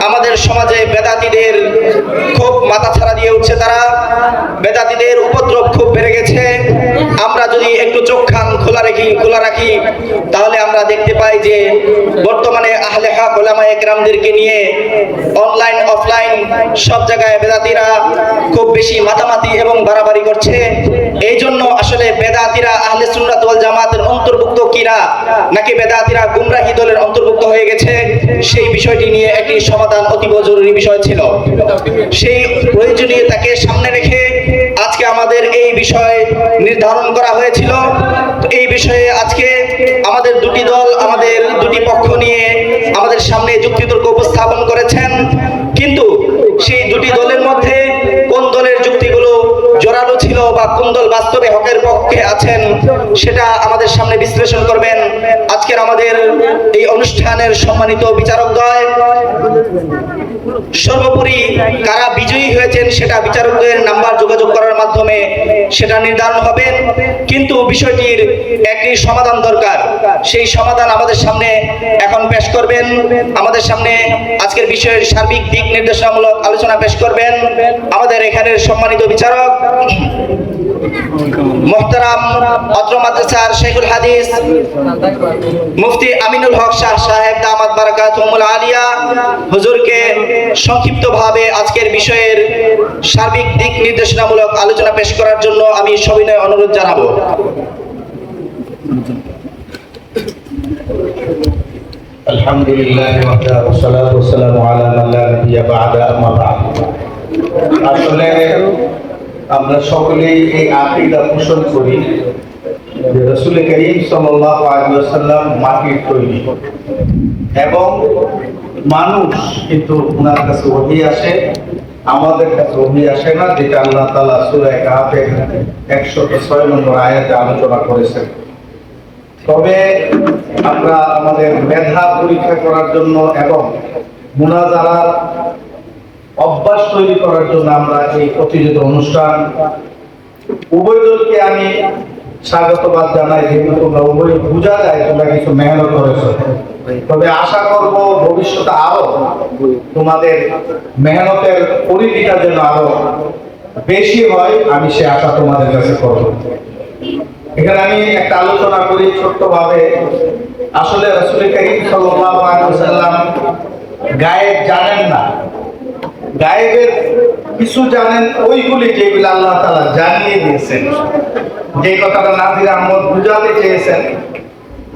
E: আমাদের সমাজে বেদাতীদের খুব মাথাছাড়া দিয়ে উঠছে, তারা বেদাতীদের উপদ্রব খুব বেড়ে গেছে। আমরা যদি একটু চোখ কান খোলা রাখি তাহলে আমরা দেখতে পাই যে বর্তমানে আহলে হক উলামায়ে কেরামদেরকে নিয়ে অনলাইন অফলাইন সব জায়গায় বেদাতীরা খুব বেশি মাতামাতি এবং বাড়াবাড়ি করছে। এই জন্য আসলে বেদাতীরা আহলে সুন্নাত ওয়াল জামাতের অন্তর্ভুক্ত কিনা, নাকি বেদাতীরা গুমরাহি দলের অন্তর্ভুক্ত হয়ে গেছে, সেই বিষয়টি নিয়ে একটি সমাধান অতীব জরুরি বিষয় ছিল। সেই প্রয়োজনীয়তাকে সামনে রেখে আজকে আমাদের এই বিষয় নির্ধারণ করা হয়েছিল। এই বিষয়ে আজকে আমাদের দুটি দল, আমাদের দুটি পক্ষ নিয়ে আমাদের সামনে যুক্তিতর্ক উপস্থাপন করেছেন, কিন্তু সেই দুটি দলের মধ্যে কোন দলের যুক্তিগুলো জোরালো ছিল বা কোন দল বাস্তবে হকের পক্ষে আছেন সেটা আমাদের সামনে বিশ্লেষণ করবেন আজকের আমাদের এই অনুষ্ঠানের সম্মানিত বিচারকদ্বয়। সর্বোপরি কারা বিজয়ী হয়েছেন সেটা বিচারকদের নাম্বার যোগাযোগ করার মাধ্যমে সেটা নির্ধারণ হবে, কিন্তু বিষয়টির একটি সমাধান দরকার। সেই সমাধান আমাদের সামনে এখন পেশ করবেন, আমাদের সামনে আজকের বিষয়ের সার্বিক দিক নির্দেশনামূলক আলোচনা পেশ করবেন আমাদের এখানের সম্মানিত বিচারক মোহতারাম অত্র মাদ্রাসার শেখুল হাদিস মুফতি আমিনুল হক শাহ সাহেব দামাত বারাকাতুহুল আলিয়া হুজুরকে সংক্ষিপ্তভাবে আজকের বিষয়ের সার্বিক দিক নির্দেশনামূলক আলোচনা পেশ করার জন্য আমি সবিনয় অনুরোধ জানাবো।
L: আলহামদুলিল্লাহ ওয়াসসালাতু ওয়াসসালামু আলা মান লা নাবিয়্যা বা'দা, আম্মা বা'দ। আসলে আমরা সকলেই এই আকীদা পোষণ করি যে রাসূল করিম সাল্লাল্লাহু আলাইহি ওয়াসাল্লাম মাটির তৈরি, এবং মানুষ কিন্তু ওনার কাছে ওহী আসে, আমাদের কাছে ওহী আসে না, যেটা আল্লাহ তাআলা সূরা কাহফের 106 নম্বর আয়াতে আলোচনা করেছেন। তবে আমরা আমাদের মেধা পরীক্ষা করার জন্য এবং মুনাজারার অভ্যাস তৈরি করার জন্য আমরা এই প্রতিযোগিতা অনুষ্ঠান উভয় দলকে আমি স্বাগতবাদ জানাই, যেহেতু তোমরা উভয় বোঝা যায় তোমরা কিছু মেহনত করেছো। তবে আশা করব ভবিষ্যতে আরো তোমাদের মেহনতের পরিধিটা যেন আরো বেশি হয়, আমি সে আশা তোমাদের কাছে করব। এখানে আমি একটা আলোচনা করি ছোট্টভাবে। আসলে রাসূল করিম সাল্লাল্লাহু আলাইহি ওয়াসাল্লাম গায়েব জানেন না। গায়েবের কিছু জানেন ওইগুলি যেগুলো আল্লাহ তাআলা জানিয়ে দিয়েছেন। যে কথাটা নাজির আহমদ বুঝাতে চেয়েছেন,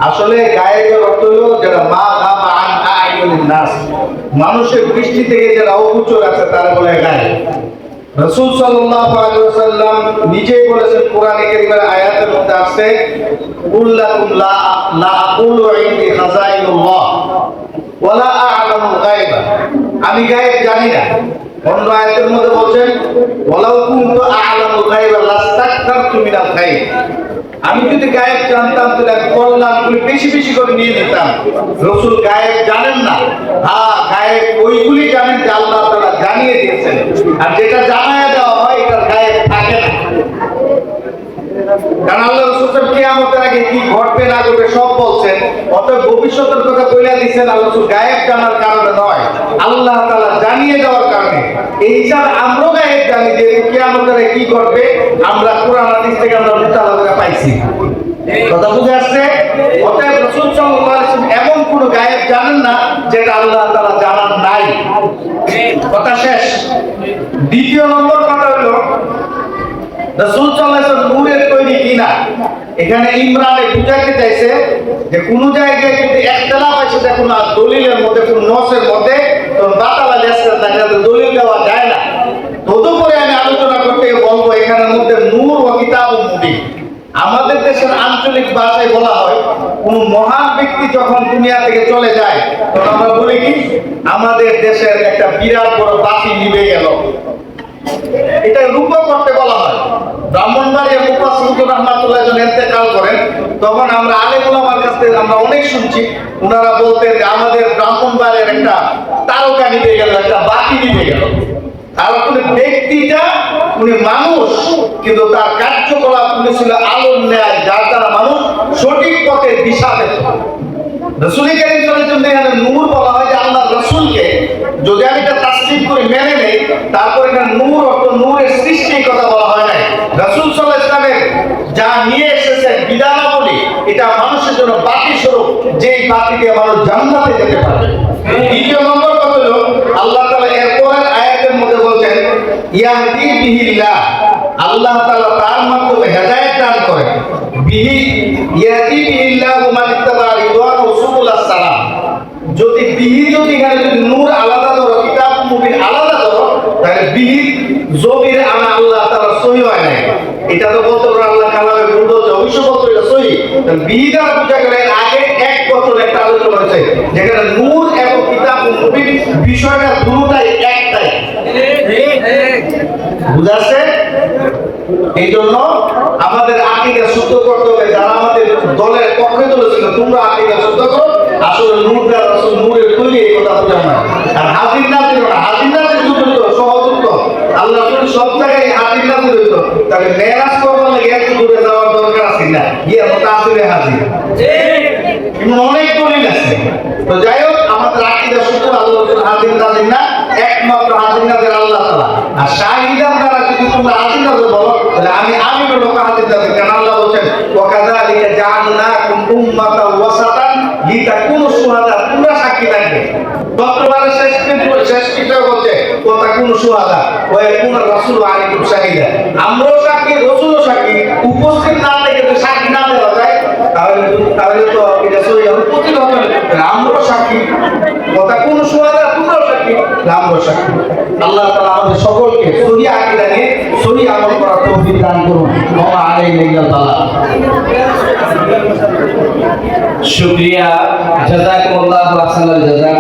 L: আসলে গায়েবের অর্থ হলো যারা মা গাবা আন আইয়ুনিন নাস, মানুষের দৃষ্টি থেকে যারা অগোচর আছে তারা বলে গায়েব। রাসূল সাল্লাল্লাহু আলাইহি ওয়াসাল্লাম নিজেই বলেছেন, কোরআনে কারীমের আয়াতের মধ্যে আছে, কুল লাকুম লা আকুলু ইনদি খাযাইনুল্লাহ ওয়া লা আ'লামুল গায়বা, আমি গায়েব জানি না। অন্য আয়াতের মধ্যে বলেন, ওয়ালাউ কুনতু আ'লামুল গায়বা লাস্তাকতারতু মিনাল গায়ব, আমি যদি গায়েব জানতাম তাহলে আমি কল্যাণগুলি বেশি বেশি করে নিয়ে নিতাম। রাসূল গায়েব জানেন না। হ্যাঁ, গায়েব ওইগুলি জানেন যে আল্লাহ তাআলা জানিয়ে দিয়েছেন, আর যেটা জানায় দেওয়া হয় এটা গায়েব থাকে না। কারণ আল্লাহ রাসূল কিয়ামতের আগে কি ঘটবে না ঘটবে সব বলছেন, অতএব ভবিষ্যতের কথা বলে দিয়েছেন। আল্লাহ রাসূল গায়েব জানার কারণে নয়, আল্লাহ তাআলা জানিয়ে দেওয়ার কারণে। এই হিসাবে আমরা গায়েব জানি যে কিয়ামতের আগে কি ঘটবে, আমরা কোরআন হাদিস থেকে আমরা মুতালাবা পাইছি। কথা বুঝে আসছে? অতএব রাসূল সাল্লাল্লাহু আলাইহি ওয়াসাল্লাম এমন কোন গায়েব জানেন না যেটা আল্লাহ তাআলা জানান নাই। কথা শেষ। দ্বিতীয় নম্বর কথা হলো রাসূল সাল্লাল্লাহু আলাইহি ওয়াসাল্লাম নূরের তৈরি কিনা। এখানে ইমরানে বুঝাতে চাইছে যে কোন জায়গায় যদি ইখতিলাফ আছে দেখুন না দলিলের মধ্যে কোন নসের মধ্যে, তো বাতালা লেসের দেখা দলিল দেওয়া যায় না। তদুপরি আমি আলোচনা করতে বলবো এখানের মধ্যে নূর ও কিতাবুল মুবিন। আমাদের দেশের আঞ্চলিক ভাষায় বলা হয়, কোন মহান ব্যক্তি যখন দুনিয়া থেকে চলে যায় তখন আমরা বলি কি, আমাদের দেশের একটা বিরাট বড় বাতি নিভে গেল। এটা রূপক করতে বলা হয়। ব্রাহ্মণবাড়িয়া মুফাসসিরুন রাহমাতুল্লাহ যখন ইন্তেকাল করেন, তখন আমরা আলেম ওলামার কাছ থেকে আমরা অনেক শুনছি, ওনারা বলতেন যে আমাদের ব্রাহ্মণবাড়িয়ার একটা তারকা নিভে গেল, একটা বাতি নিভে গেল। আর কোন ব্যক্তিটা উনি মানুষ, কিন্তু তার কার্যকলাপ ছিল আলোর ন্যায়, যার দ্বারা মানুষ সঠিক পথের দিশা পেত। রাসূল কারীম সাল্লাল্লাহু আলাইহি ওয়াসাল্লাম নূর বলা হয় যে আল্লাহর রাসূলকে যদি আমি এটা তাসদীক করে মেনে নেই, তারপর এখানে নূর অর্থ নূরের সৃষ্টির কথা বলা হয় নাই। রাসূল সাল্লাল্লাহু আলাইহি ওয়াসাল্লামের যা নিয়ে এসেছেন বিধানাবলী, এটা মানুষের জন্য বাতি স্বরূপ, যেই বাতি দিয়ে মানুষ জান্নাতে যেতে পারবে। দ্বিতীয় নম্বর কথা হলো আল্লাহ তাআলা এর পরের আয়াতের মধ্যে বলছেন, ইয়াহদি বিহিল্লাহ, আল্লাহ তাআলা তার মাধ্যমে হেদায়েত দান করেন। বিহি ইয়াহদি বিহিল্লাহু মান ইত্তাবা রিদওয়ান ওয়া সুবুলাস সালাম। যদি বিহি যদি এখানে যদি নূর আলাদা ধরো, কিতাব মুবিন আলাদা ধরো, তাহলে বিহি জমির আনা আল্লাহ তাআলা সহি হয় নাই। এটা তো বলতে পারো আল্লাহ কালামে ভুল বলছে, অবশ্য বলতে এটা সহি। বিহি দ্বারা বোঝা গেল আগে এক বছর একটা আলোচনা হয়েছে, যেখানে নূর এবং কিতাব মুবিন বিষয়টা দুটোটাই একটাই। বুঝাচ্ছে? এই জন্য আমাদের আকীদা শুদ্ধ করতে হবে। যারা আমাদের দলের পক্ষে চলেছিল, তোমরা আকীদা শুদ্ধ করো। আসলে নূর দ্বারা রাসূল নূরের তৈরি, এই কথা বোঝা না। আর হাজির নাজির না, হাজির নাজির যুক্ত সহযুক্ত আল্লাহ রাসূল সব জায়গায় হাজির নাজির হইত, তাহলে মেরাজ করবার লাগে এত দূরে যাওয়ার দরকার আছে না, গিয়ে মতো আসলে হাজির। ঠিক, অনেক দলিল আছে। তো যাই হোক, আমাদের আকীদা শুদ্ধ, আল্লাহ রাসূল হাজির নাজির না, একমাত্র হাজির নাজির আল্লাহ তাআলা। আর শাহিদান দ্বারা যদি তোমরা হাজির নাজির বলো, তাহলে আমি লোক হাজির নাজির। কারণ আল্লাহ বলেন, ওয়া কাযালিকা জাআলনাকুম উম্মাতান ওয়াসাতান লিতাকুনু শুহাদা, তোমরা সাক্ষী থাকবে। বর্তমানে শেষ কিতাব বলছে ওয়া তাকুনু শুহাদা ওয়া ইয়াকুনা রাসূলু আলাইকুম শাহিদা। আমরাও সাক্ষী, রাসূলও সাক্ষী। উপস্থিত না থেকে যদি সাক্ষী না দেওয়া যায়, তাহলে তো এটা সহি হবে, প্রতিরোধ হবে। আমরাও সাক্ষী, ওয়া তাকুনু শুহাদা, তোমরাও সাক্ষী, আমরাও সাক্ষী। আল্লাহ তাআলা আমাদের সকলকে সহি আকীদা নিয়ে সহি আমল করার তৌফিক দান করুন। ওয়া আলাইহি ওয়া সাল্লাম।
D: শুকরিয়া, জাযাকুমুল্লাহু আহসানাল জাযা।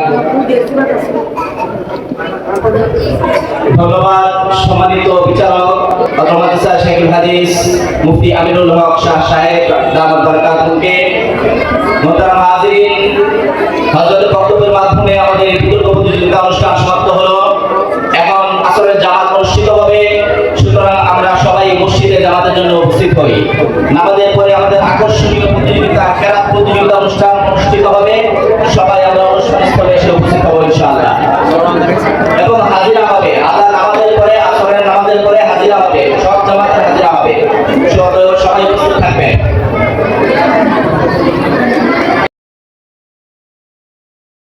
D: ধন্যবাদ সম্মানিত বিচারক মাদ্রাসা শেখুল হাদিস মুফতি আমিনুল হক শাহ সাহেব দামাত বারাকাতুহুকে। মোহতারাম হাজিরিন, হযরতের বক্তব্যের মাধ্যমে আমাদের বিতর্ক প্রতিযোগিতা অনুষ্ঠান সমাপ্ত হলো। এখন আসরের জামাত অনুষ্ঠিত হবে, সুতরাং আমরা সবাই মসজিদে জামাতের জন্য উপস্থিত হই। নামাজের পরে আমাদের আকর্ষণীয় প্রতিযোগিতা, খেলাধুলা প্রতিযোগিতা অনুষ্ঠান অনুষ্ঠিত হবে।